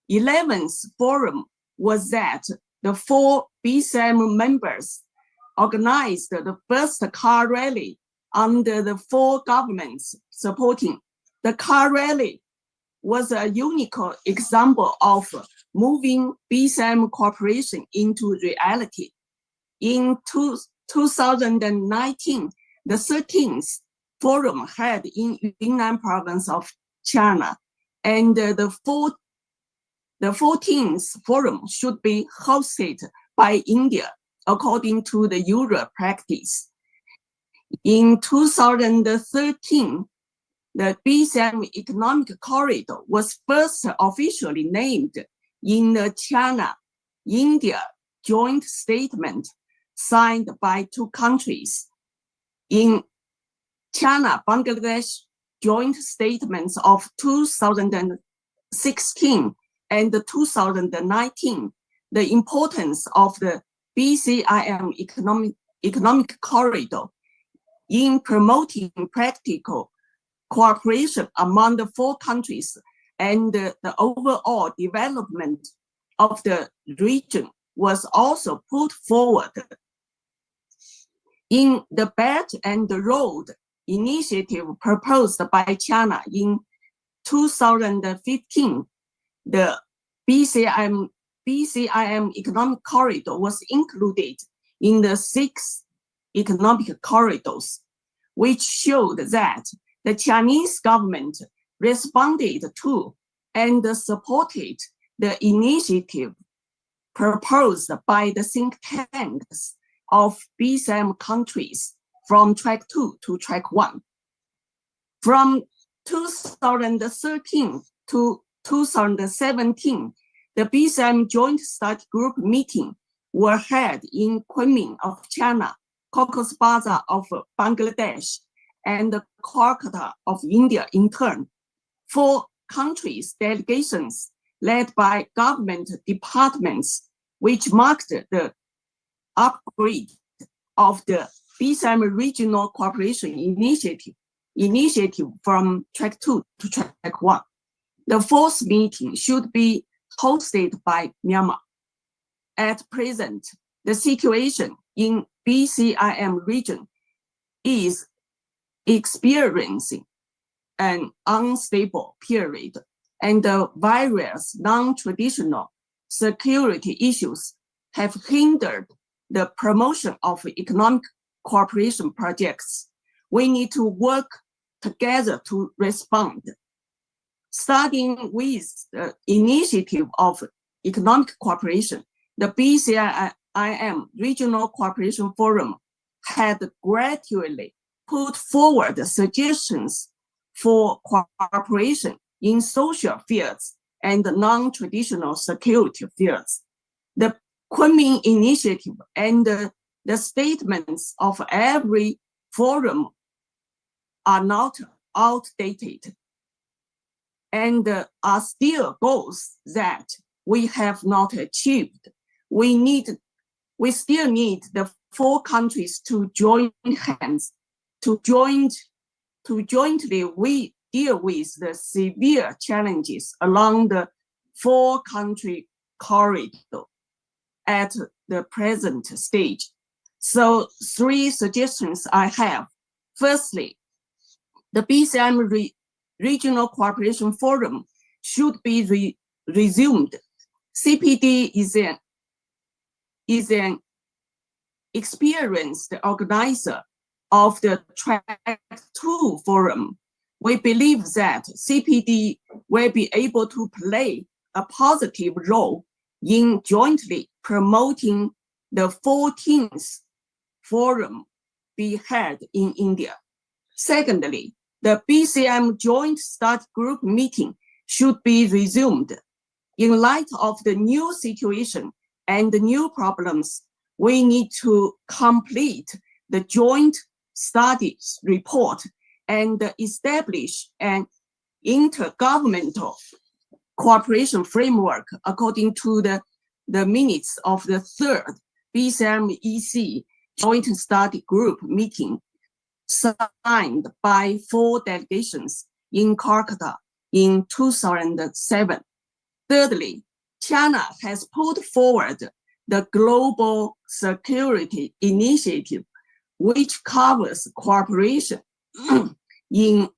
11th forum was that the 4 BCRM members organized the first car rally under the four governments supporting. The car rally was a unique example of moving BCM cooperation into reality. In 2019, the 13th forum held in Yunnan province of China, and the 14th forum should be hosted by India, according to the usual practice. In 2013, the BCM Economic Corridor was first officially named in the China-India joint statement signed by two countries. In China-Bangladesh joint statements of 2016 and 2019, the importance of the BCIM economic corridor in promoting practical cooperation among the four countries and the overall development of the region was also put forward. In the Belt and Road initiative proposed by China in 2015, the BCIM economic corridor was included in the 6 economic corridors, which showed that the Chinese government responded to and supported the initiative proposed by the think tanks of BCM countries from track 2 to track 1. From 2013 to 2017, the BCM Joint Study Group meeting were held in Kunming of China, Cox's Bazar of Bangladesh, and Kolkata of India in turn. 4 countries' delegations led by government departments, which marked the upgrade of the BCM Regional Cooperation Initiative from track 2 to track 1. The 4th meeting should be hosted by Myanmar. At present, the situation in BCIM region is experiencing an unstable period, and the various non-traditional security issues have hindered the promotion of economic cooperation projects. We need to work together to respond. Starting with the initiative of economic cooperation, the BCIM Regional Cooperation Forum had gradually put forward suggestions for cooperation in social fields and non-traditional security fields. The Kunming Initiative and the statements of every forum are not outdated and are still goals that we have not achieved. We still need the 4 countries to join hands to jointly we deal with the severe challenges along the 4-country corridor at the present stage. So 3 suggestions I have. Firstly, the BCM Regional Cooperation Forum should be resumed. CPD is an experienced organizer of the Track 2 Forum. We believe that CPD will be able to play a positive role in jointly promoting the 14th Forum be held in India. Secondly, the BCM Joint Study Group meeting should be resumed. In light of the new situation and the new problems, we need to complete the joint studies report and establish an intergovernmental cooperation framework according to the minutes of the 3rd BCM-EC Joint Study Group meeting signed by 4 delegations in Kolkata in 2007. Thirdly, China has put forward the Global Security Initiative which covers cooperation in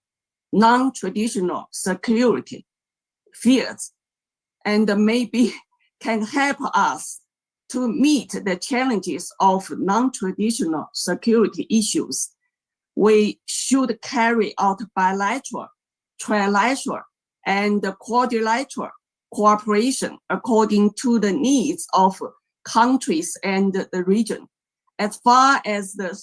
non-traditional security fields, and maybe can help us to meet the challenges of non-traditional security issues. We should carry out bilateral, trilateral, and quadrilateral cooperation according to the needs of countries and the region. As far as the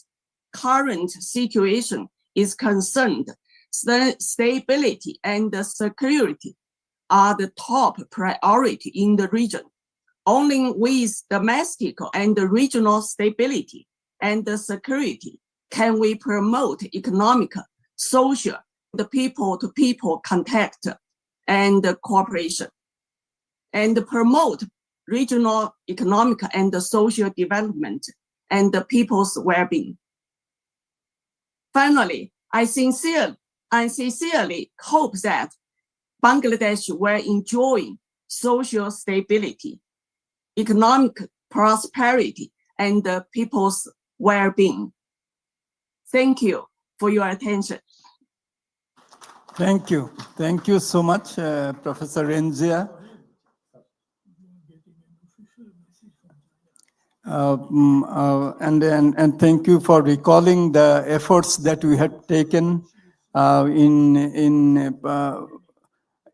current situation is concerned, stability and security are the top priority in the region. Only with domestic and regional stability and security can we promote economic, social, the people-to-people contact and cooperation, and promote regional economic and social development and the people's well-being. Finally, I sincerely hope that Bangladesh will enjoy social stability, economic prosperity, and the people's well-being. Thank you for your attention. Thank you. Thank you so much, Professor Renzia. And thank you for recalling the efforts that we had taken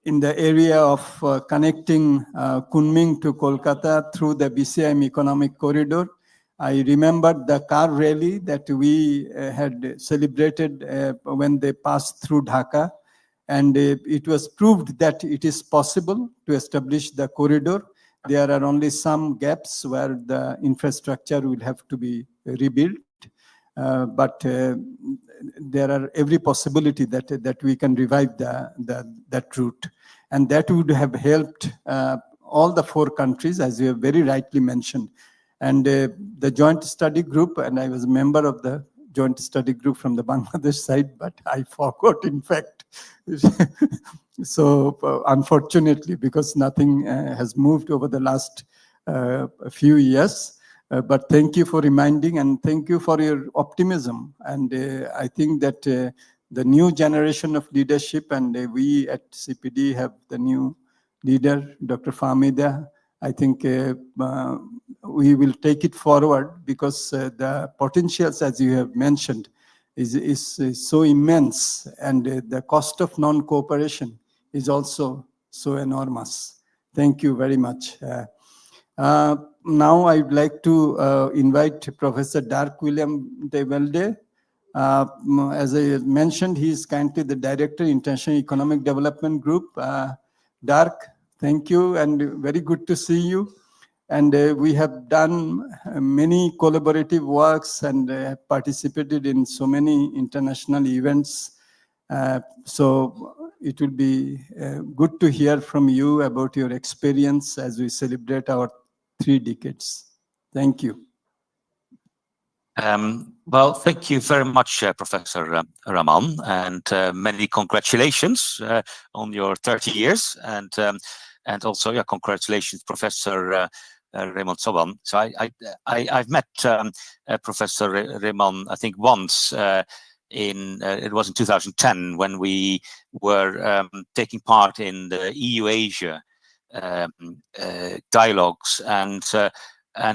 in the area of connecting Kunming to Kolkata through the BCIM economic corridor. I remember the car rally that we had celebrated when they passed through Dhaka, and it was proved that it is possible to establish the corridor. There are only some gaps where the infrastructure will have to be rebuilt, but there are every possibility that we can revive that route, and that would have helped all the four countries, as you have very rightly mentioned. And the joint study group, and I was a member of the joint study group from the Bangladesh side, but I forgot, in fact. So unfortunately, because nothing has moved over the last few years. But thank you for reminding, and thank you for your optimism. And I think that the new generation of leadership, and we at CPD have the new leader, Dr. Fahmida. I think we will take it forward, because the potentials, as you have mentioned, is so immense, and the cost of non-cooperation is also so enormous. Thank you very much. Now I'd like to invite Professor Dirk Willem de Velde. As I mentioned, he is currently the Director, International Economic Development Group. Dirk, thank you, and very good to see you. And we have done many collaborative works and participated in so many international events. So it will be good to hear from you about your experience as we celebrate our 3 decades. Thank you. Well, thank you very much, Professor Raman, and many congratulations on your 30 years, and also congratulations, Professor Raymond Soban. So I've met Professor Raymond, I think, once it was in 2010 when we were taking part in the EU-Asia dialogues, and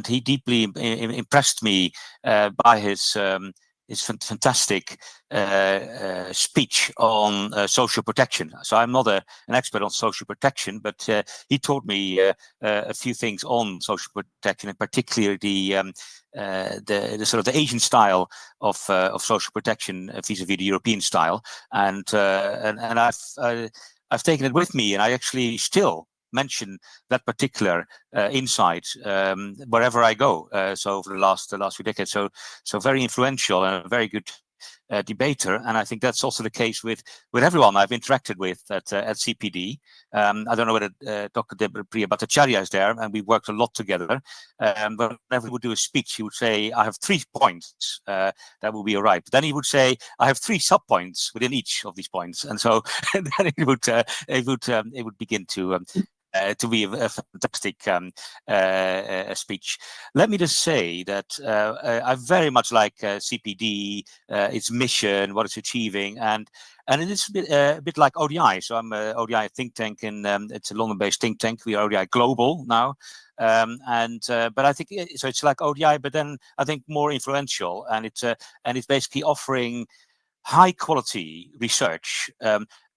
he deeply impressed me by his fantastic speech on social protection. So I'm not an expert on social protection, but he taught me a few things on social protection, and particularly the sort of the Asian style of social protection vis-a-vis the European style, and I've taken it with me, and I actually still mention that particular insight wherever I go. So over the last few decades, so very influential and a very good debater, and I think that's also the case with everyone I've interacted with at CPD. I don't know whether Dr. Debapriya Bhattacharya is there, and we worked a lot together. But whenever he would do a speech, he would say, "I have 3 points that will be all right." But then he would say, "I have 3 sub-points within each of these points," and so then it would begin to to be a fantastic speech. Let me just say that I very much like CPD, its mission, what it's achieving, and it is a bit like ODI. So I'm a ODI think tank, it's a London-based think tank. We are ODI Global now. But I think so. It's like ODI, but then I think more influential, and it's basically offering high quality research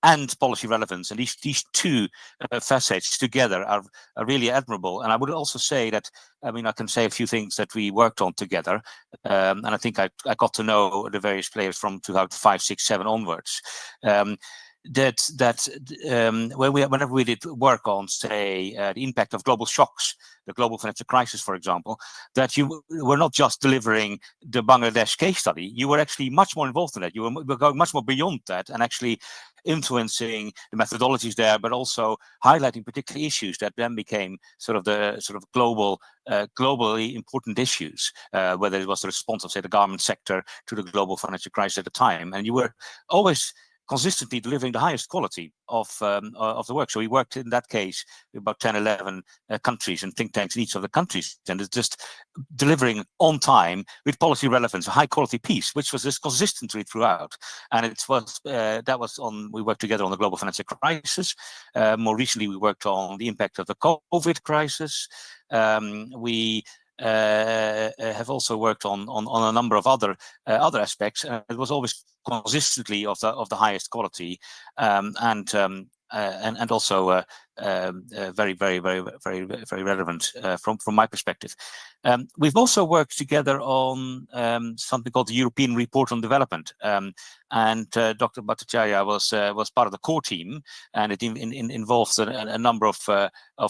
and policy relevance, and these two facets together are really admirable. And I would also say that, I mean, I can say a few things that we worked on together, and I think I got to know the various players from 2005, 6, 7 onwards. Whenever we did work on, say, the impact of global shocks, the global financial crisis, for example, that you were not just delivering the Bangladesh case study, you were actually much more involved in that. You were going much more beyond that and actually influencing the methodologies there, but also highlighting particular issues that then became sort of globally important issues, whether it was the response of, say, the garment sector to the global financial crisis at the time. And you were always consistently delivering the highest quality of the work. So we worked in that case with about 10, 11 countries and think tanks in each of the countries, and it's just delivering on time with policy relevance, a high quality piece, which was just consistently throughout. And it was we worked together on the global financial crisis. More recently, we worked on the impact of the COVID crisis. We have also worked on a number of other aspects. It was always consistently of the highest quality, and also very relevant from my perspective. We've also worked together on something called the European Report on Development, and Dr. Bhattacharya was part of the core team, and it involves a number of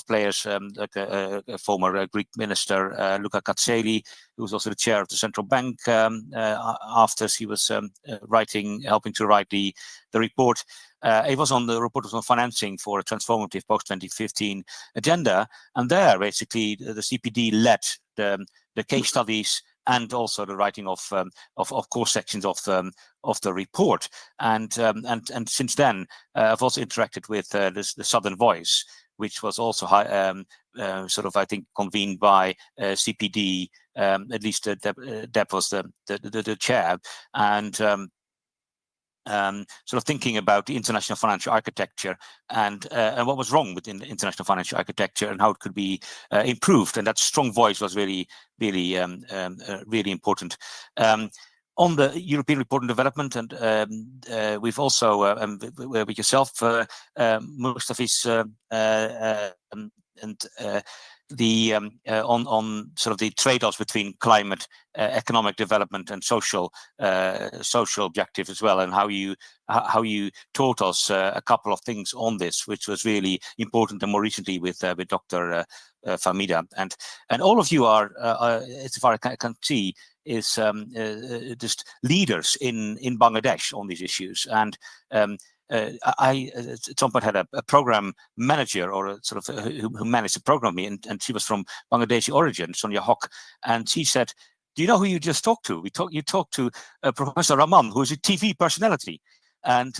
players, like a former Greek minister, Luka Katseli, who was also the chair of the central bank after he was helping to write the report. It was on the report on financing for a transformative post-2015 agenda, and there basically the CPD led the case studies and also the writing of core sections of the report. And since then, I've also interacted with the Southern Voice, which was also I think convened by CPD. At least Deb was the chair, and sort of thinking about the international financial architecture and what was wrong with the international financial architecture and how it could be improved. And that strong voice was really important. On the European Report on Development, and we've also, with yourself, Mustafiz, on sort of the trade-offs between climate, economic development, and social objectives as well, and how you taught us a couple of things on this, which was really important, and more recently with Dr. Famida, and all of you are, as far as I can see, is just leaders in Bangladesh on these issues. And I at some point had a program manager, or a sort of who managed the program, and she was from Bangladeshi origin, Sonia Hock, and she said, "Do you know who you just talked to? You talked to Professor Rahman, who is a TV personality." And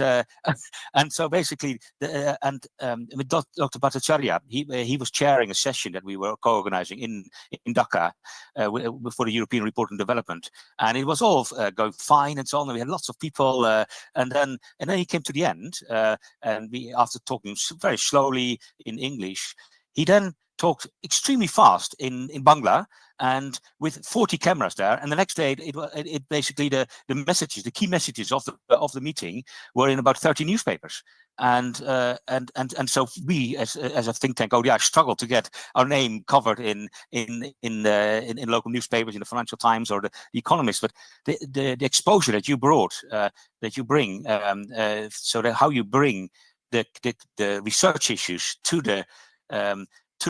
so basically, with Dr. Bhattacharya, he was chairing a session that we were co-organizing in Dhaka for the European Report on Development, and it was all going fine and so on. And we had lots of people, and then he came to the end, and we, after talking very slowly in English, he then talked extremely fast in Bangla, and with 40 cameras there. And the next day, it basically the messages, the key messages of the meeting were in about 30 newspapers. And so we, as a think tank, ODI, struggled to get our name covered in local newspapers, in the Financial Times or the Economist. But the exposure that you brought, that you bring, so that how you bring the research issues to the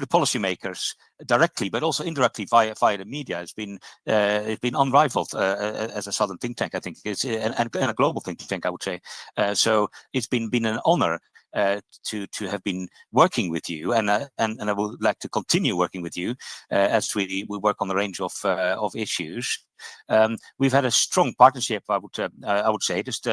policymakers directly, but also indirectly via the media, it's been unrivaled as a Southern think tank. I think it's and a global think tank, I would say. So it's been an honor to have been working with you, and I would like to continue working with you as we work on a range of issues. We've had a strong partnership, I would say, just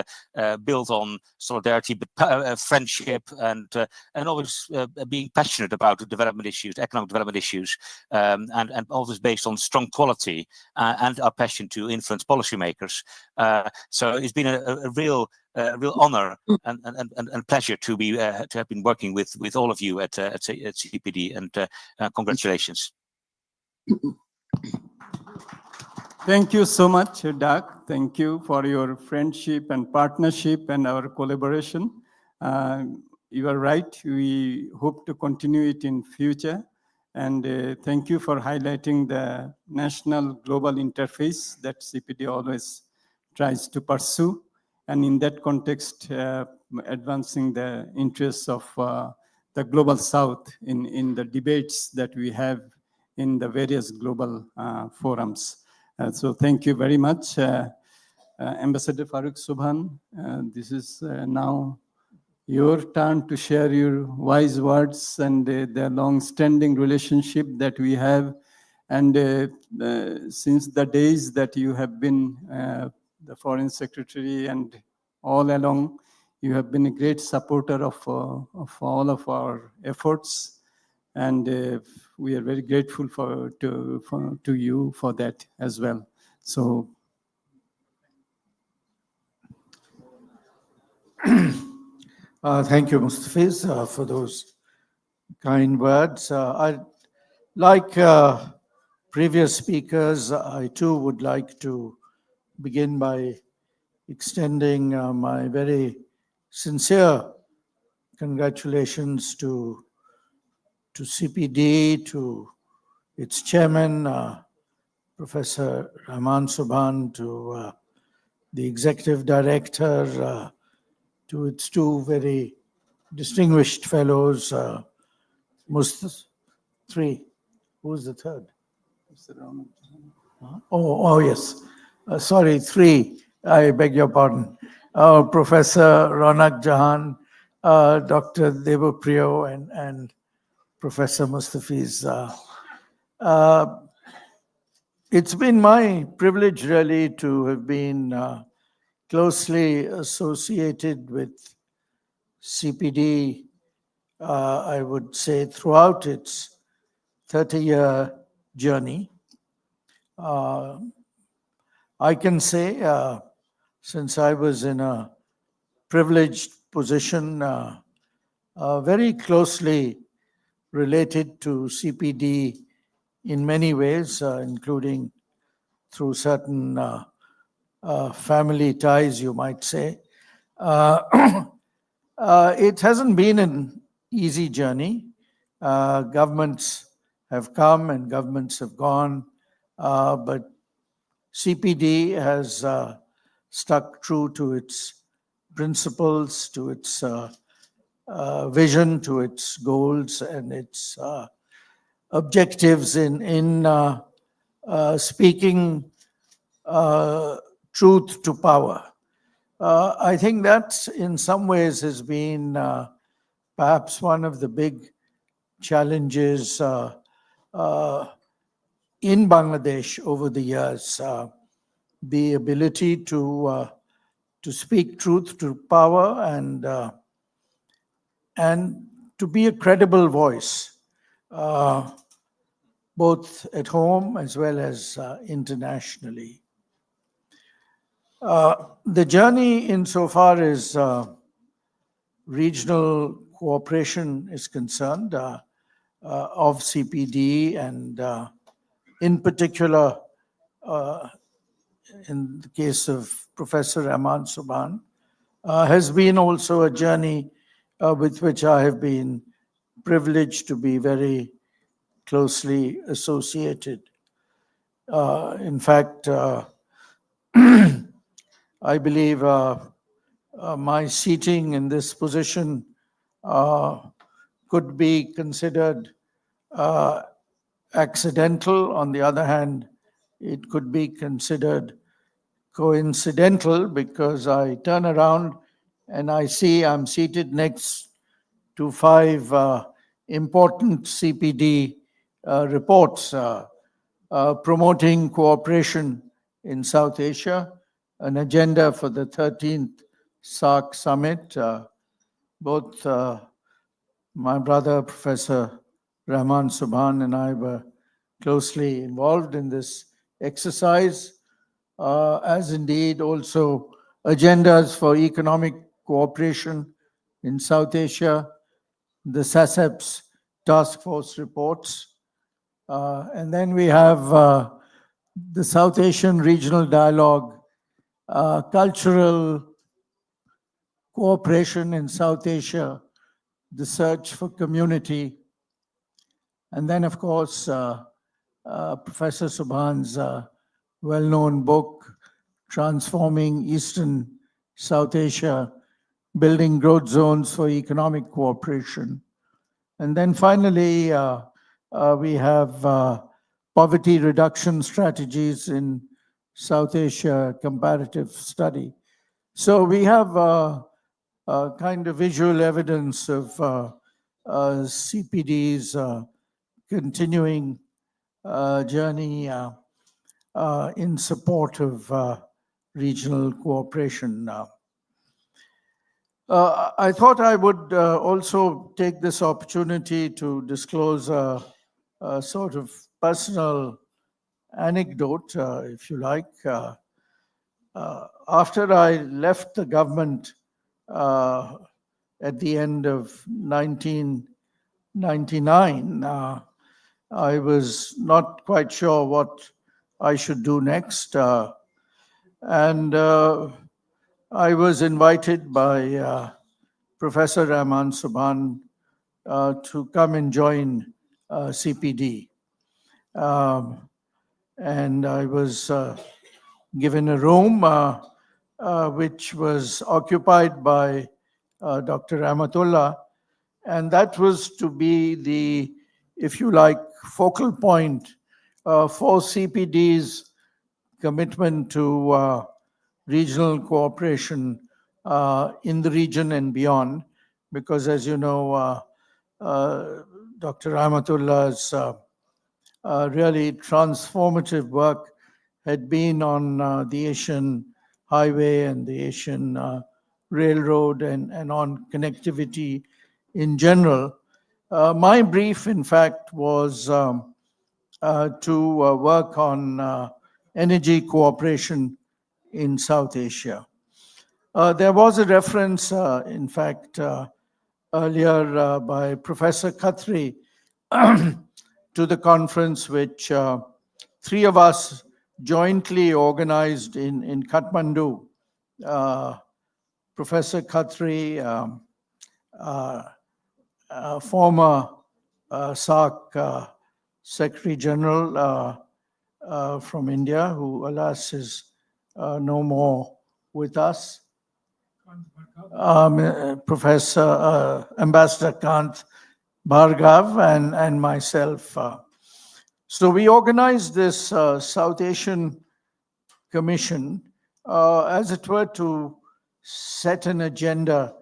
built on solidarity, but friendship, and always being passionate about development issues, economic development issues, and always based on strong quality and our passion to influence policymakers. So it's been a real honor and pleasure to have been working with all of you at CPD, and congratulations. Thank you so much, Doug. Thank you for your friendship and partnership and our collaboration. You are right. We hope to continue it in future. And thank you for highlighting the national global interface that CPD always tries to pursue. And in that context, advancing the interests of the global South in the debates that we have in the various global forums. So thank you very much, Ambassador Faruk Sobhan. This is now your turn to share your wise words and the long-standing relationship that we have. And since the days that you have been the Foreign Secretary, and all along, you have been a great supporter of all of our efforts. And we are very grateful to you for that as well. So, thank you, Mustafiz, for those kind words. Like previous speakers, I too would like to begin by extending my very sincere congratulations to CPD, to its chairman, Professor Rahman Subhan, to the executive director, to its two very distinguished fellows, three. Who's the third? Oh yes. Sorry, three. I beg your pardon. Professor Ronak Jahan, Dr. Devapriyo, and Professor Mustafiz. It's been my privilege really to have been closely associated with CPD, I would say, throughout its 30-year journey. I can say, since I was in a privileged position, very closely related to CPD in many ways, including through certain family ties, you might say. It hasn't been an easy journey. Governments have come and governments have gone, but CPD has stuck true to its principles, to its vision, to its goals, and its objectives in speaking truth to power. I think that in some ways has been perhaps one of the big challenges in Bangladesh over the years, the ability to speak truth to power and to be a credible voice, both at home as well as internationally. The journey insofar as regional cooperation is concerned of CPD, and in particular in the case of Professor Rahman Subhan, has been also a journey with which I have been privileged to be very closely associated. In fact, I believe my seating in this position could be considered accidental. On the other hand, it could be considered coincidental, because I turn around and I see I'm seated next to 5 important CPD reports promoting cooperation in South Asia, an agenda for the 13th SAARC summit. Both my brother, Professor Rahman Subhan, and I were closely involved in this exercise, as indeed also agendas for economic cooperation in South Asia, the SASEP's task force reports. And then we have the South Asian Regional Dialogue, cultural cooperation in South Asia, the search for community. And then, of course, Professor Subhan's well-known book, Transforming Eastern South Asia, Building Growth Zones for Economic Cooperation. And then finally, we have poverty reduction strategies in South Asia comparative study. So we have kind of visual evidence of CPD's continuing journey in support of regional cooperation. I thought I would also take this opportunity to disclose a sort of personal anecdote, if you like. After I left the government at the end of 1999, I was not quite sure what I should do next. And I was invited by Professor Rahman Subhan to come and join CPD. And I was given a room which was occupied by Dr. Rahmatullah, and that was to be the, if you like, focal point for CPD's commitment to regional cooperation in the region and beyond, because as you know, Dr. Rahmatullah's really transformative work had been on the Asian highway and the Asian railroad and on connectivity in general. My brief, in fact, was to work on energy cooperation in South Asia. There was a reference, in fact, earlier by Professor Khatri to the conference which 3 of us jointly organized in Kathmandu. Professor Khatri, former SAARC Secretary General from India, who alas is no more with us. Professor Ambassador Kant Bhargav and myself. So we organized this South Asian Commission, as it were, to set an agenda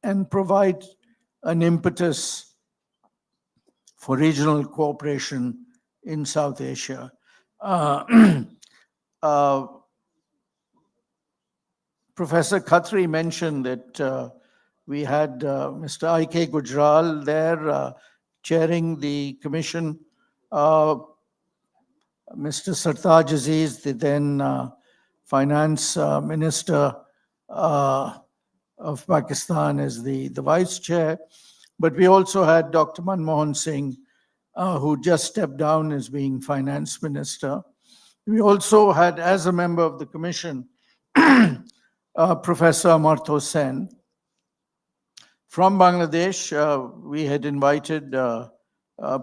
and provide an impetus for regional cooperation in South Asia. Professor Khatri mentioned that we had Mr. I.K. Gujral there chairing the commission, Mr. Sartaj Aziz, the then finance minister of Pakistan, as the vice chair. But we also had Dr. Manmohan Singh, who just stepped down as being finance minister. We also had, as a member of the commission, Professor Amartya Sen. From Bangladesh, we had invited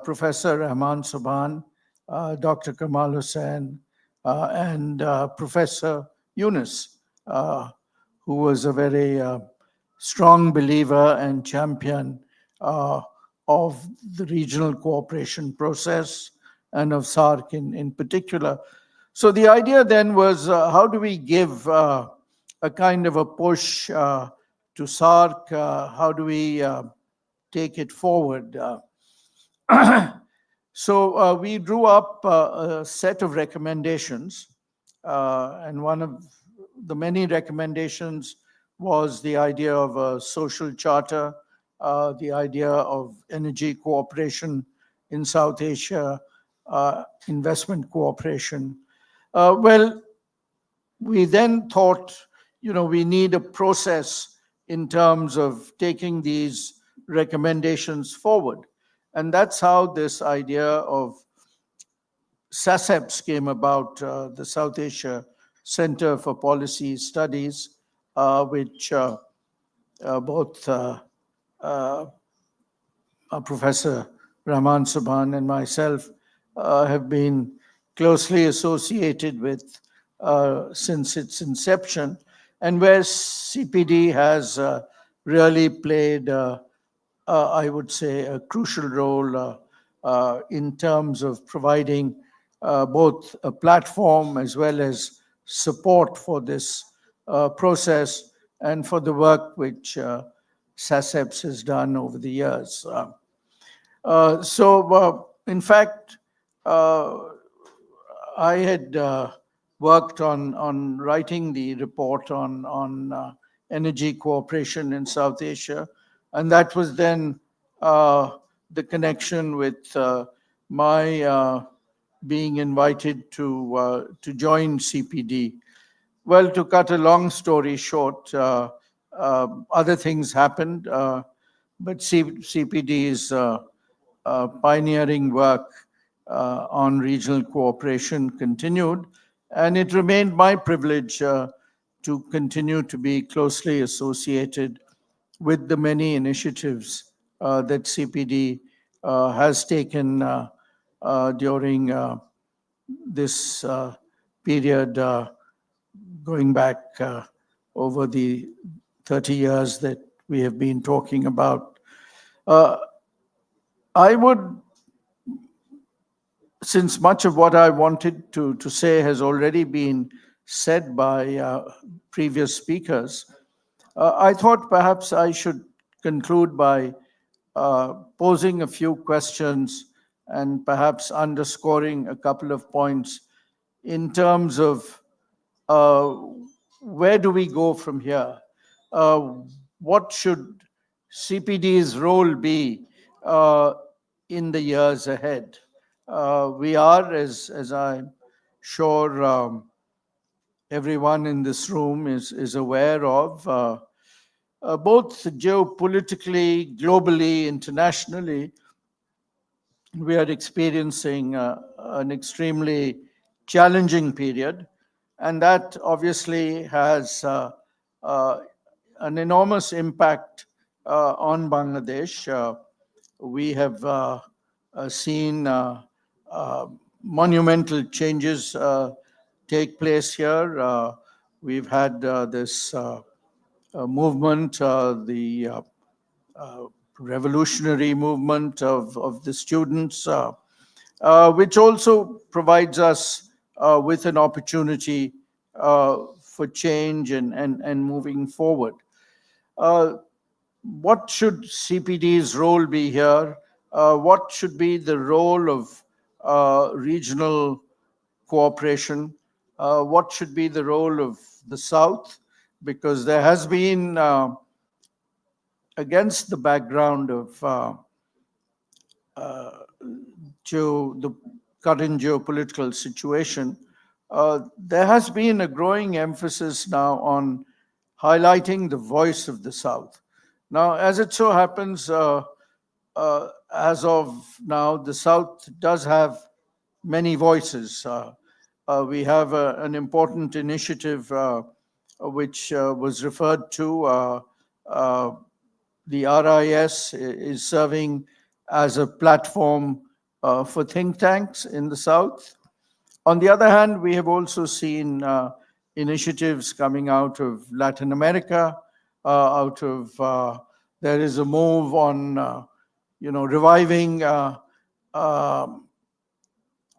Professor Rahman Subhan, Dr. Kamal Hussain, and Professor Yunus, who was a very strong believer and champion of the regional cooperation process and of SAARC in particular. So the idea then was, how do we give a kind of a push to SARC, how do we take it forward? So we drew up a set of recommendations, and one of the many recommendations was the idea of a social charter, the idea of energy cooperation in South Asia, investment cooperation. Well, we then thought, we need a process in terms of taking these recommendations forward. And that's how this idea of SASEPS came about, the South Asia Center for Policy Studies, which both Professor Rahman Subhan and myself have been closely associated with since its inception, and where CPD has really played, I would say, a crucial role in terms of providing both a platform as well as support for this process and for the work which SASEPS has done over the years. In fact, I had worked on writing the report on energy cooperation in South Asia, and that was then the connection with my being invited to join CPD. Well, to cut a long story short, other things happened, but CPD's pioneering work on regional cooperation continued, and it remained my privilege to continue to be closely associated with the many initiatives that CPD has taken during this period, going back over the 30 years that we have been talking about. I would, since much of what I wanted to say has already been said by previous speakers, I thought perhaps I should conclude by posing a few questions and perhaps underscoring a couple of points in terms of where do we go from here? What should CPD's role be in the years ahead? We are, as I'm sure everyone in this room is aware of, both geopolitically, globally, internationally, we are experiencing an extremely challenging period, and that obviously has an enormous impact on Bangladesh. We have seen monumental changes take place here. We've had this movement, the revolutionary movement of the students, which also provides us with an opportunity for change and moving forward. What should CPD's role be here? What should be the role of regional cooperation? What should be the role of the South? Because there has been, against the background of the current geopolitical situation, there has been a growing emphasis now on highlighting the voice of the South. Now, as it so happens, as of now, the South does have many voices. We have an important initiative which was referred to. The RIS is serving as a platform for think tanks in the South. On the other hand, we have also seen initiatives coming out of Latin America, there is a move on, reviving the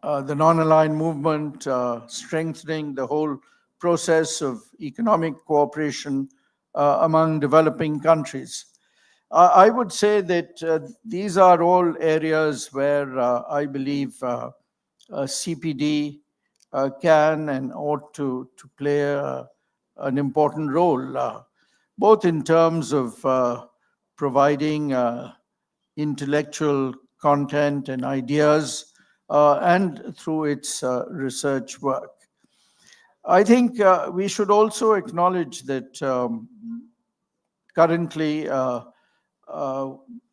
non-aligned movement, strengthening the whole process of economic cooperation among developing countries. I would say that these are all areas where I believe CPD can and ought to play an important role, both in terms of providing intellectual content and ideas and through its research work. I think we should also acknowledge that currently our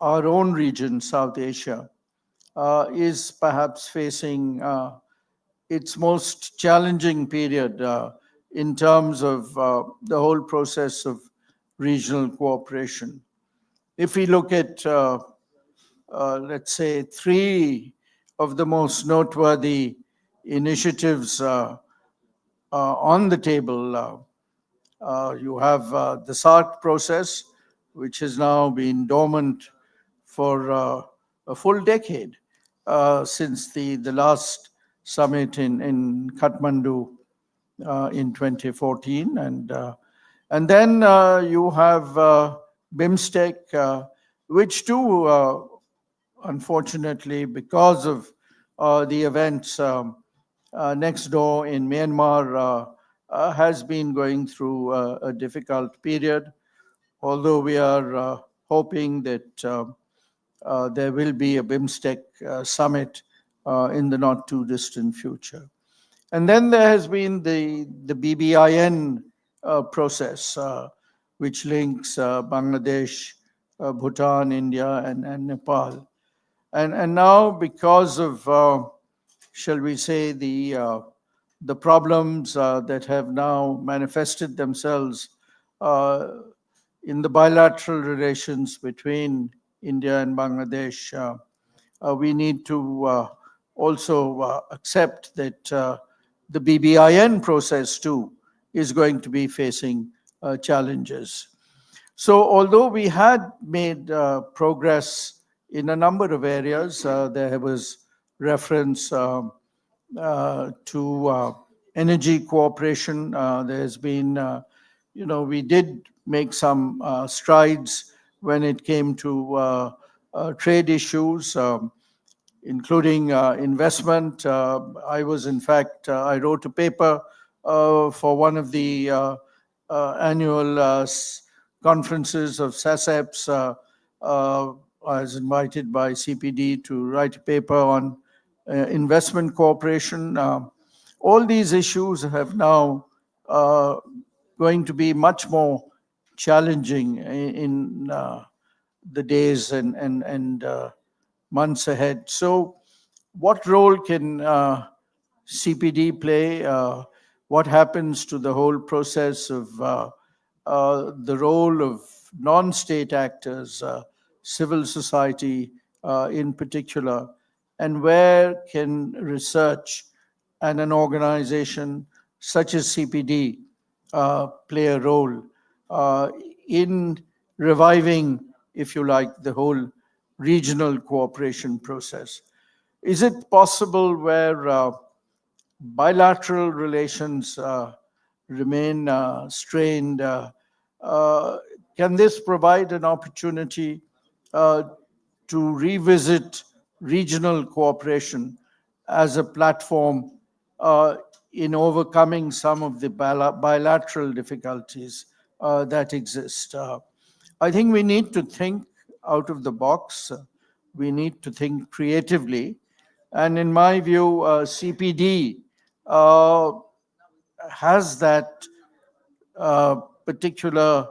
own region, South Asia, is perhaps facing its most challenging period in terms of the whole process of regional cooperation. If we look at, let's say, three of the most noteworthy initiatives on the table, you have the SARC process, which has now been dormant for a full decade since the last summit in Kathmandu in 2014. And then you have BIMSTEC, which too, unfortunately, because of the events next door in Myanmar, has been going through a difficult period, although we are hoping that there will be a BIMSTEC summit in the not too distant future. And then there has been the BBIN process, which links Bangladesh, Bhutan, India, and Nepal. And now, because of, shall we say, the problems that have now manifested themselves in the bilateral relations between India and Bangladesh, we need to also accept that the BBIN process too is going to be facing challenges. So although we had made progress in a number of areas, there was reference to energy cooperation. There's been, we did make some strides when it came to trade issues, including investment. I was, in fact, I wrote a paper for one of the annual conferences of SASEPs. I was invited by CPD to write a paper on investment cooperation. All these issues have now going to be much more challenging in the days and months ahead. So what role can CPD play? What happens to the whole process of the role of non-state actors, civil society in particular, and where can research and an organization such as CPD play a role in reviving, if you like, the whole regional cooperation process? Is it possible where bilateral relations remain strained? Can this provide an opportunity to revisit regional cooperation as a platform in overcoming some of the bilateral difficulties that exist? I think we need to think out of the box. We need to think creatively. And in my view, CPD has that particular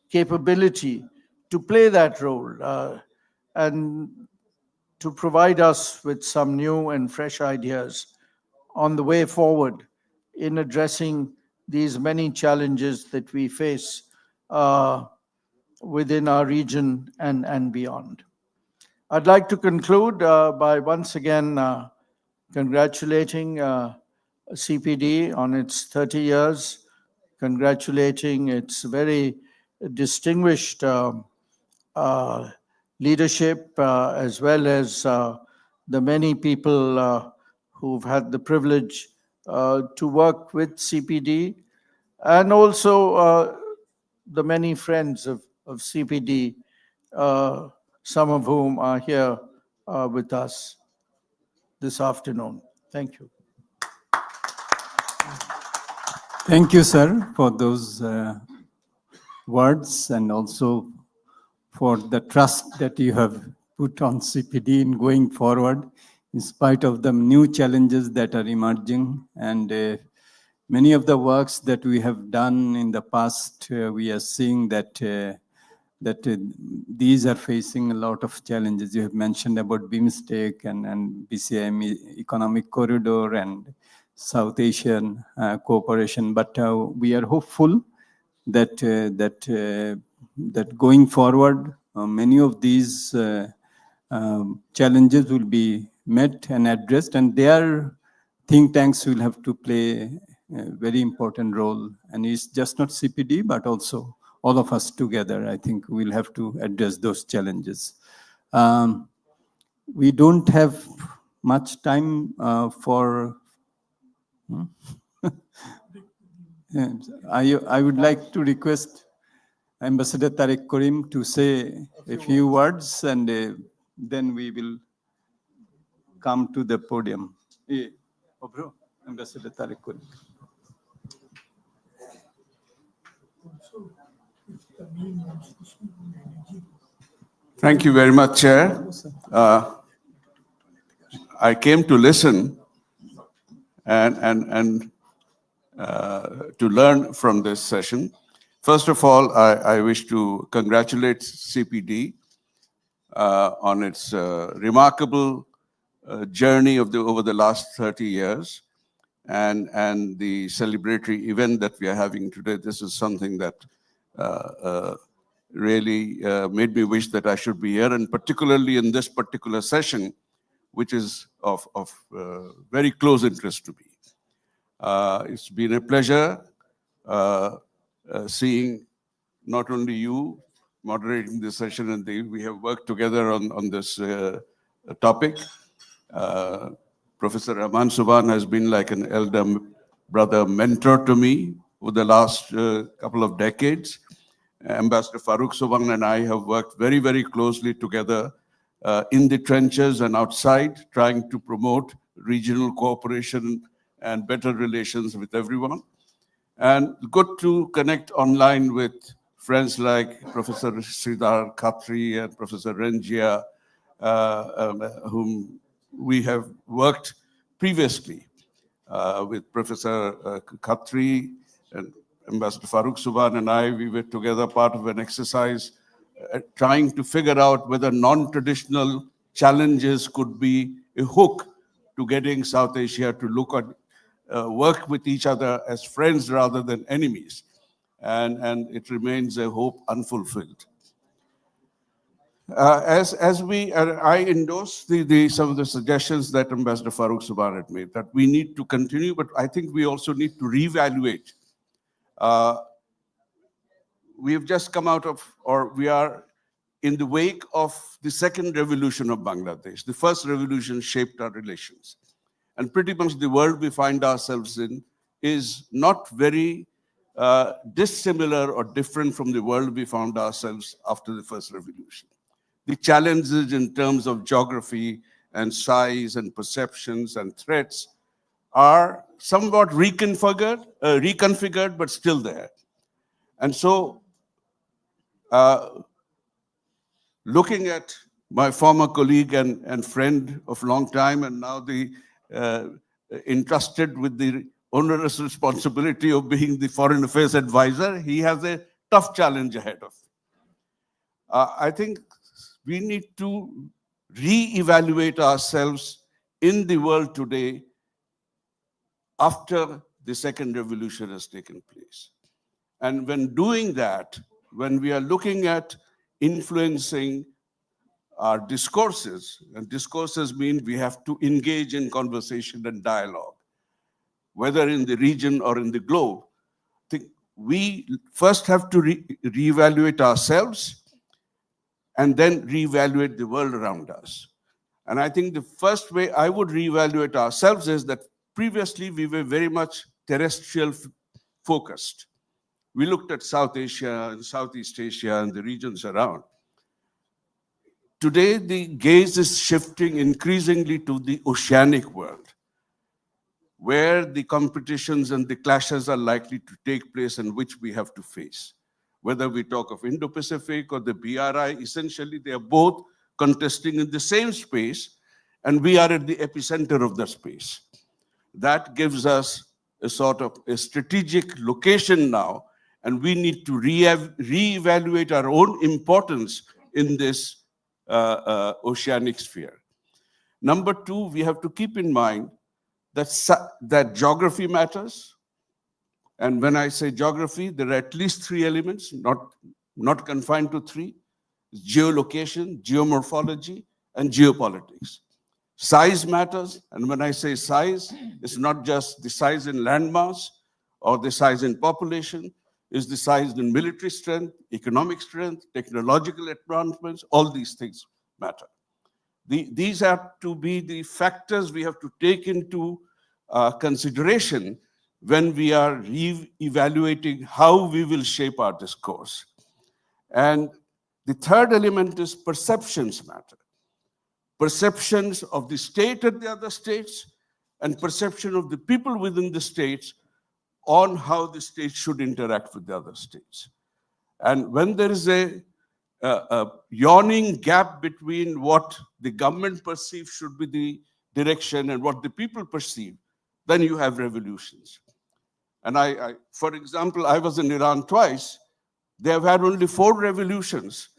capability to play that role and to provide us with some new and fresh ideas on the way forward in addressing these many challenges that we face within our region and beyond. I'd like to conclude by once again congratulating CPD on its 30 years, congratulating its very distinguished leadership, as well as the many people who've had the privilege to work with CPD, and also the many friends of CPD, some of whom are here with us this afternoon. Thank you. Thank you, sir, for those words and also for the trust that you have put on CPD in going forward, in spite of the new challenges that are emerging. And many of the works that we have done in the past, we are seeing that these are facing a lot of challenges. You have mentioned about BIMSTEC and BCIM Economic Corridor and South Asian cooperation, but we are hopeful that that going forward, many of these challenges will be met and addressed, and their think tanks will have to play a very important role. And it's just not CPD, but also all of us together. I think we'll have to address those challenges. We don't have much time for. I would like to request Ambassador Tariq Karim to say a few words, and then we will come to the podium. Ambassador Tariq Karim. Thank you very much, Chair. I came to listen and to learn from this session. First of all, I wish to congratulate CPD on its remarkable journey over the last 30 years and the celebratory event that we are having today. This is something that really made me wish that I should be here, and particularly in this particular session, which is of very close interest to me. It's been a pleasure seeing not only you moderating this session, and we have worked together on this topic. Professor Aman Subhan has been like an elder brother mentor to me over the last couple of decades. Ambassador Farooq Subhan and I have worked very, very closely together in the trenches and outside, trying to promote regional cooperation and better relations with everyone. And good to connect online with friends like Professor Sridhar Khatri and Professor Renjia, whom we have worked previously with Professor Khatri and Ambassador Farooq Subhan and I. We were together part of an exercise trying to figure out whether non-traditional challenges could be a hook to getting South Asia to look at work with each other as friends rather than enemies. And it remains a hope unfulfilled. I endorse some of the suggestions that Ambassador Farooq Subhan had made, that we need to continue, but I think we also need to reevaluate. We have just come out of, or we are in the wake of the second revolution of Bangladesh. The first revolution shaped our relations. And pretty much the world we find ourselves in is not very dissimilar or different from the world we found ourselves after the first revolution. The challenges in terms of geography and size and perceptions and threats are somewhat reconfigured, but still there. And so, looking at my former colleague and friend of long time, and now entrusted with the onerous responsibility of being the foreign affairs advisor, he has a tough challenge ahead of him. I think we need to re-evaluate ourselves in the world today after the second revolution has taken place. And when doing that, when we are looking at influencing our discourses, and discourses mean we have to engage in conversation and dialogue, whether in the region or in the globe, I think we first have to reevaluate ourselves and then reevaluate the world around us. And I think the first way I would reevaluate ourselves is that previously we were very much terrestrial focused. We looked at South Asia and Southeast Asia and the regions around. Today, the gaze is shifting increasingly to the oceanic world, where the competitions and the clashes are likely to take place and which we have to face. Whether we talk of Indo-Pacific or the BRI, essentially they are both contesting in the same space, and we are at the epicenter of the space. That gives us a sort of a strategic location now, and we need to reevaluate our own importance in this oceanic sphere. Number two, we have to keep in mind that geography matters. And when I say geography, there are at least three elements, not confined to three: geolocation, geomorphology, and geopolitics. Size matters, and when I say size, it's not just the size in landmass or the size in population, it's the size in military strength, economic strength, technological advancements, all these things matter. These have to be the factors we have to take into consideration when we are evaluating how we will shape our discourse. And the third element is perceptions matter. Perceptions of the state and the other states, and perception of the people within the states on how the state should interact with the other states. And when there is a yawning gap between what the government perceives should be the direction and what the people perceive, then you have revolutions. And for example, I was in Iran twice. They have had only 4 revolutions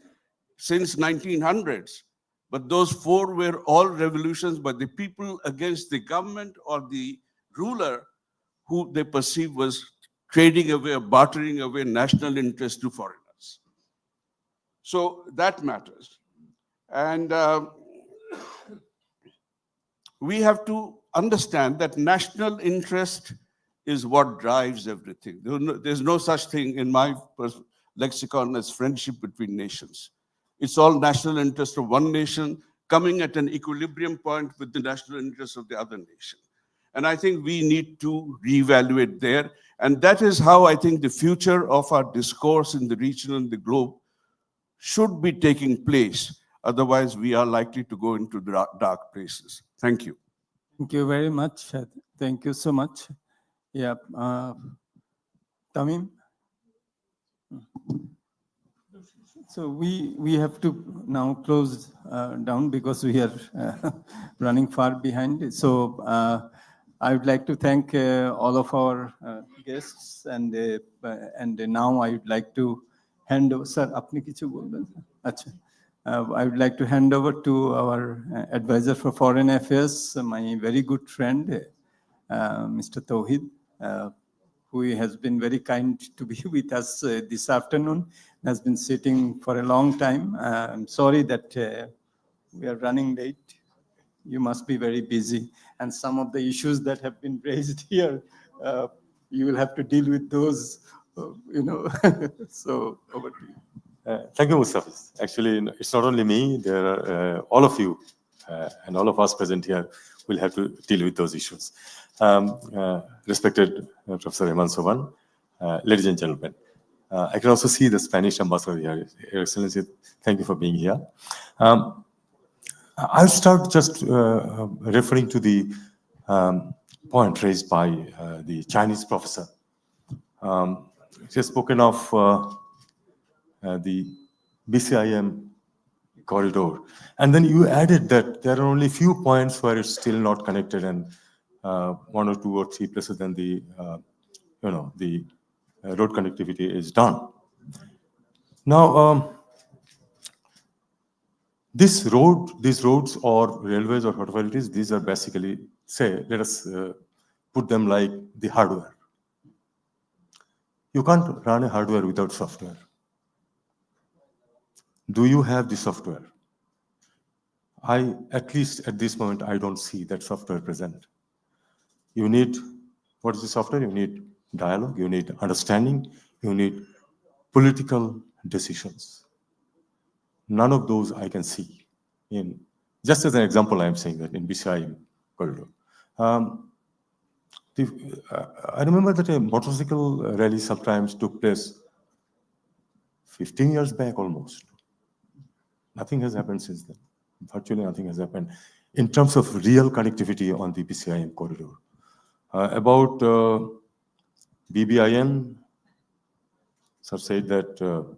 since 1900s, but those 4 were all revolutions by the people against the government or the ruler who they perceived was trading away or bartering away national interest to foreigners. So that matters. And we have to understand that national interest is what drives everything. There's no such thing in my lexicon as friendship between nations. It's all national interest of one nation coming at an equilibrium point with the national interest of the other nation. And I think we need to reevaluate there. And that is how I think the future of our discourse in the region and the globe should be taking place. Otherwise, we are likely to go into dark places. Thank you. Thank you very much. Thank you so much. Yeah. Tamim? So we have to now close down because we are running far behind. So I would like to thank all of our guests, and now I would like to hand over. Sir, apni kichu bolben? Acha. I would like to hand over to our advisor for foreign affairs, my very good friend, Mr. Tawhid, who has been very kind to be with us this afternoon, has been sitting for a long time. I'm sorry that we are running late. You must be very busy. And some of the issues that have been raised here, you will have to deal with those, So over to you. Thank you, Mustafa. Actually, it's not only me, there are all of you and all of us present here will have to deal with those issues. Respected Professor Eman Soban, ladies and gentlemen, I can also see the Spanish ambassador here. Your Excellency, thank you for being here. I'll start just referring to the point raised by the Chinese professor. He has spoken of the BCIM corridor. And then you added that there are only few points where it's still not connected, and 1 or 2 or 3 places then the, the road connectivity is done. Now, these roads or railways or whatever it is, these are basically, say, let us put them like the hardware. You can't run a hardware without software. Do you have the software? At least at this moment, I don't see that software present. You need, what is the software? You need dialogue, you need understanding, you need political decisions. None of those I can see. Just as an example, I am saying that in BCIM corridor. I remember that a motorcycle rally sometimes took place 15 years back almost. Nothing has happened since then. Virtually nothing has happened in terms of real connectivity on the PCIM corridor. About BBIN, sir said that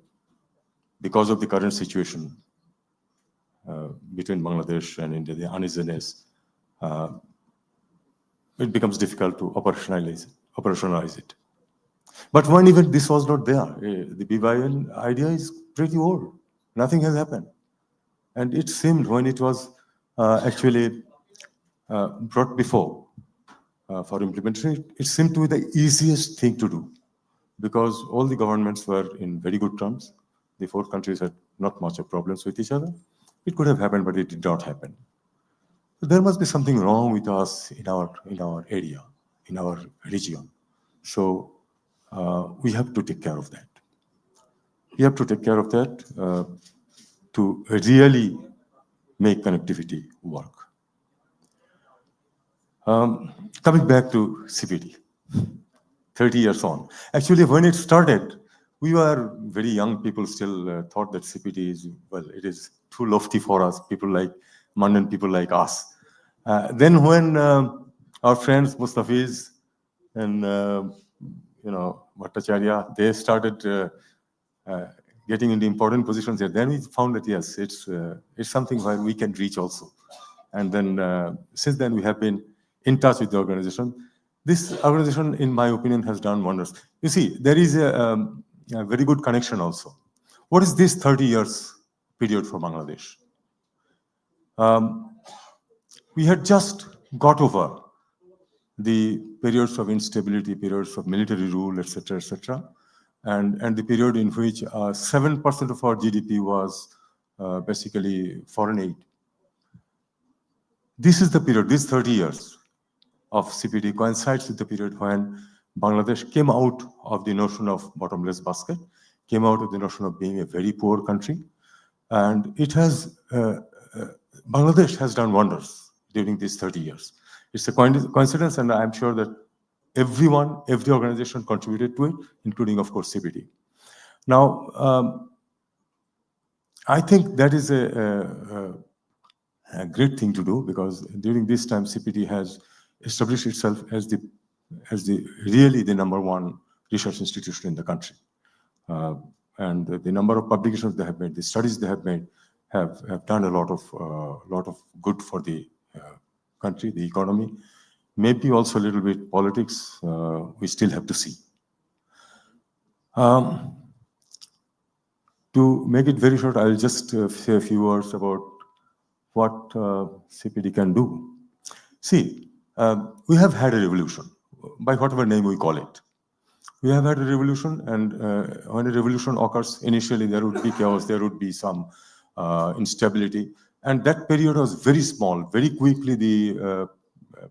because of the current situation between Bangladesh and India, the uneasiness, it becomes difficult to operationalize it. But when even this was not there, the BBIN idea is pretty old. Nothing has happened. And it seemed when it was actually brought before for implementation, it seemed to be the easiest thing to do because all the governments were in very good terms. The four countries had not much of problems with each other. It could have happened, but it did not happen. So there must be something wrong with us in our area, in our region. So we have to take care of that. We have to take care of that to really make connectivity work. Coming back to CPD, 30 years on. Actually, when it started, we were very young people still thought that CPD is, well, it is too lofty for us, mundane people like us. Then when our friends, Mustafiz and, Bhattacharya, they started getting into important positions there, then we found that, yes, it's something where we can reach also. And then since then, we have been in touch with the organization. This organization, in my opinion, has done wonders. You see, there is a very good connection also. What is this 30 years period for Bangladesh? We had just got over the periods of instability, periods of military rule, etc., etc., and the period in which 7% of our GDP was basically foreign aid. This is the period, these 30 years of CPD coincides with the period when Bangladesh came out of the notion of bottomless basket, came out of the notion of being a very poor country, and it has, Bangladesh has done wonders during these 30 years. It's a coincidence, and I'm sure that every organization contributed to it, including, of course, CPD. Now, I think that is a great thing to do because during this time, CPD has established itself as really the #1 research institution in the country. And the number of publications they have made, the studies they have made, have done a lot of good for the country, the economy, maybe also a little bit politics. We still have to see. To make it very short, I'll just say a few words about what CPD can do. See, we have had a revolution, by whatever name we call it. We have had a revolution, and when a revolution occurs, initially there would be chaos, there would be some instability, and that period was very small. Very quickly, the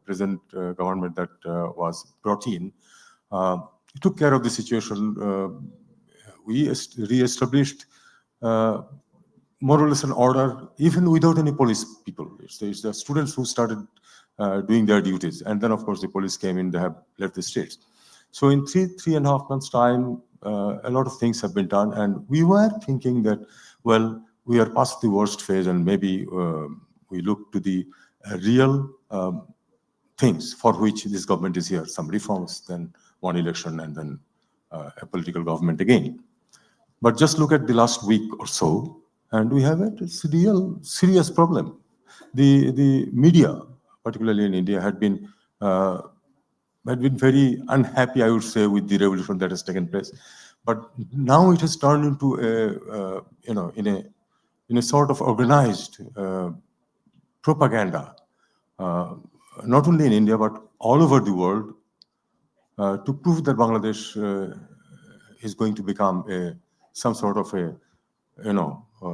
present government that was brought in took care of the situation. We re-established more or less an order, even without any police people. It's the students who started doing their duties, and then of course the police came in. They have left the streets. So in three and a half months' time, a lot of things have been done, and we were thinking that, well, we are past the worst phase, and maybe we look to the real things for which this government is here: some reforms, then one election, and then a political government again. But just look at the last week or so, and we have it's a real serious problem. The media, particularly in India, had been very unhappy, I would say, with the revolution that has taken place. But now it has turned into in a sort of organized propaganda, not only in India but all over the world, to prove that Bangladesh is going to become some sort of a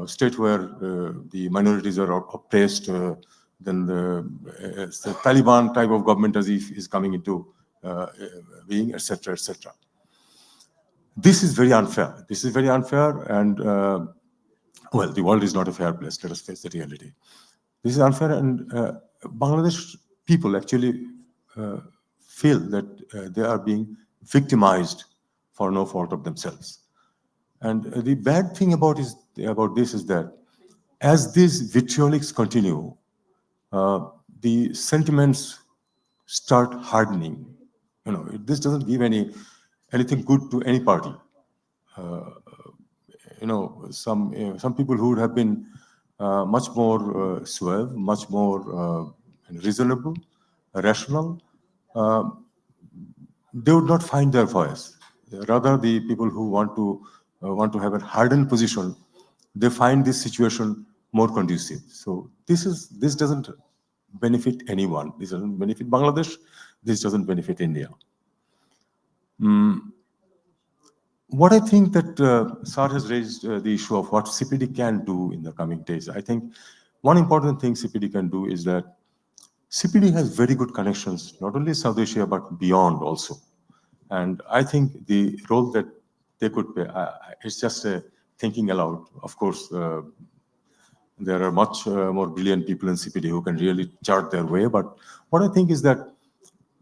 state where the minorities are oppressed. Then the Taliban type of government as if is coming into being, etc., etc. This is very unfair. This is very unfair, and well, the world is not a fair place. Let us face the reality. This is unfair, and Bangladesh people actually feel that they are being victimized for no fault of themselves. And the bad thing about this is that as these vitriolics continue, the sentiments start hardening. This doesn't give anything good to any party. Some people who would have been much more suave, much more reasonable, rational, they would not find their voice. Rather, the people who want to have a hardened position, they find this situation more conducive. So this doesn't benefit anyone. This doesn't benefit Bangladesh. This doesn't benefit India. What I think that Sir has raised the issue of what CPD can do in the coming days. I think one important thing CPD can do is that CPD has very good connections, not only South Asia, but beyond also. And I think the role that they could play, it's just thinking aloud. Of course, there are much more brilliant people in CPD who can really chart their way. But what I think is that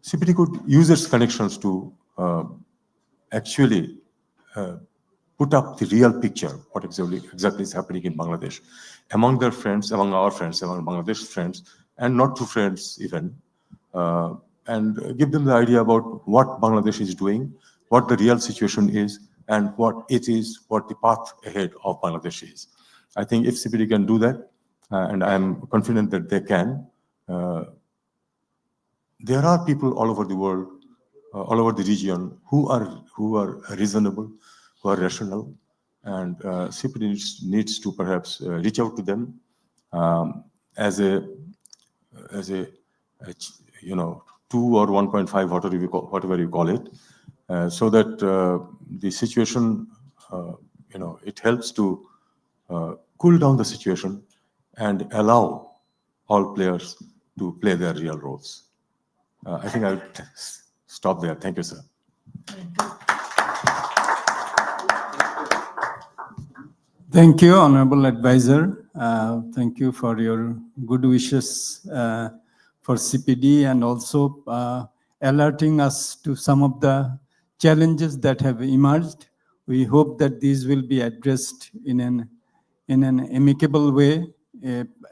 CPD could use its connections to actually put up the real picture, what exactly is happening in Bangladesh, among their friends, among our friends, among Bangladesh friends, and not to friends even, and give them the idea about what Bangladesh is doing, what the real situation is, and what the path ahead of Bangladesh is. I think if CPD can do that, and I'm confident that they can, there are people all over the world, all over the region, who are reasonable, who are rational, and CPD needs to perhaps reach out to them as a 2 or 1.5, whatever you call it, so that the situation, it helps to cool down the situation and allow all players to play their real roles. I think I'll stop there. Thank you, sir. Thank you, Honorable Advisor. Thank you for your good wishes for CPD and also alerting us to some of the challenges that have emerged. We hope that these will be addressed in an amicable way.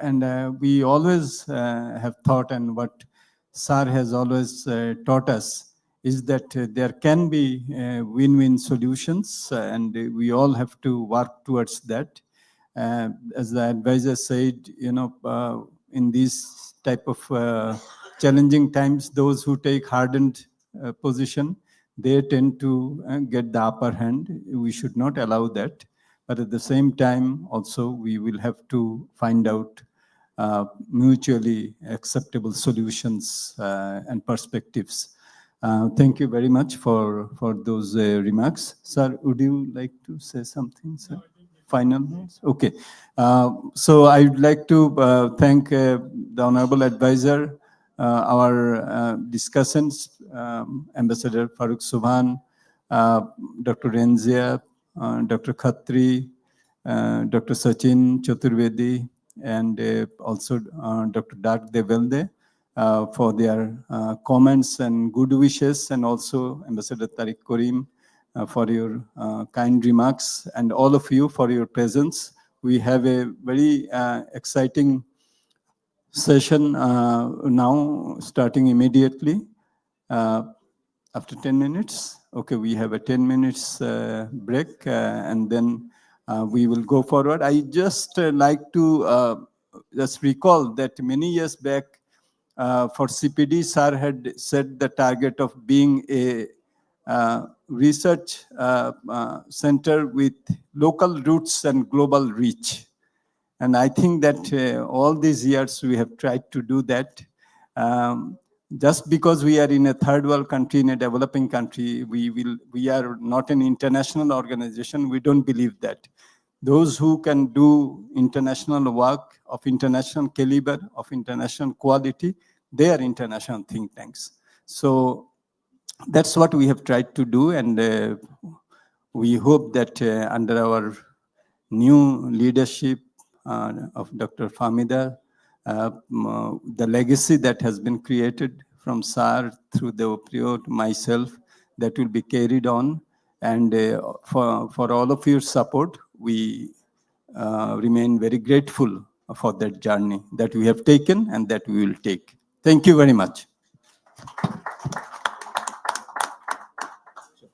And we always have thought, and what Sir has always taught us, is that there can be win-win solutions, and we all have to work towards that. As the advisor said, in these type of challenging times, those who take hardened position, they tend to get the upper hand. We should not allow that. But at the same time, also, we will have to find out mutually acceptable solutions and perspectives. Thank you very much for those remarks. Sir, would you like to say something, sir? Final words? Okay. So I would like to thank the Honorable Advisor, our discussants, Ambassador Faruk Subhan, Dr. Renzia, Dr. Khatri, Dr. Sachin Chaturvedi, and also Dr. Dak Develde for their comments and good wishes, and also Ambassador Tariq Karim for your kind remarks, and all of you for your presence. We have a very exciting session now, starting immediately. After 10 minutes? Okay, we have a 10 minutes break, and then we will go forward. I just like to just recall that many years back, for CPD, Sir had set the target of being a research center with local roots and global reach. And I think that all these years we have tried to do that. Just because we are in a third world country, in a developing country, we are not an international organization. We don't believe that. Those who can do international work of international caliber, of international quality, they are international think tanks. So that's what we have tried to do, and we hope that under our new leadership of Dr. Famida, the legacy that has been created from Sar through Deopriyo to myself, that will be carried on. And for all of your support, we remain very grateful for that journey that we have taken and that we will take. Thank you very much.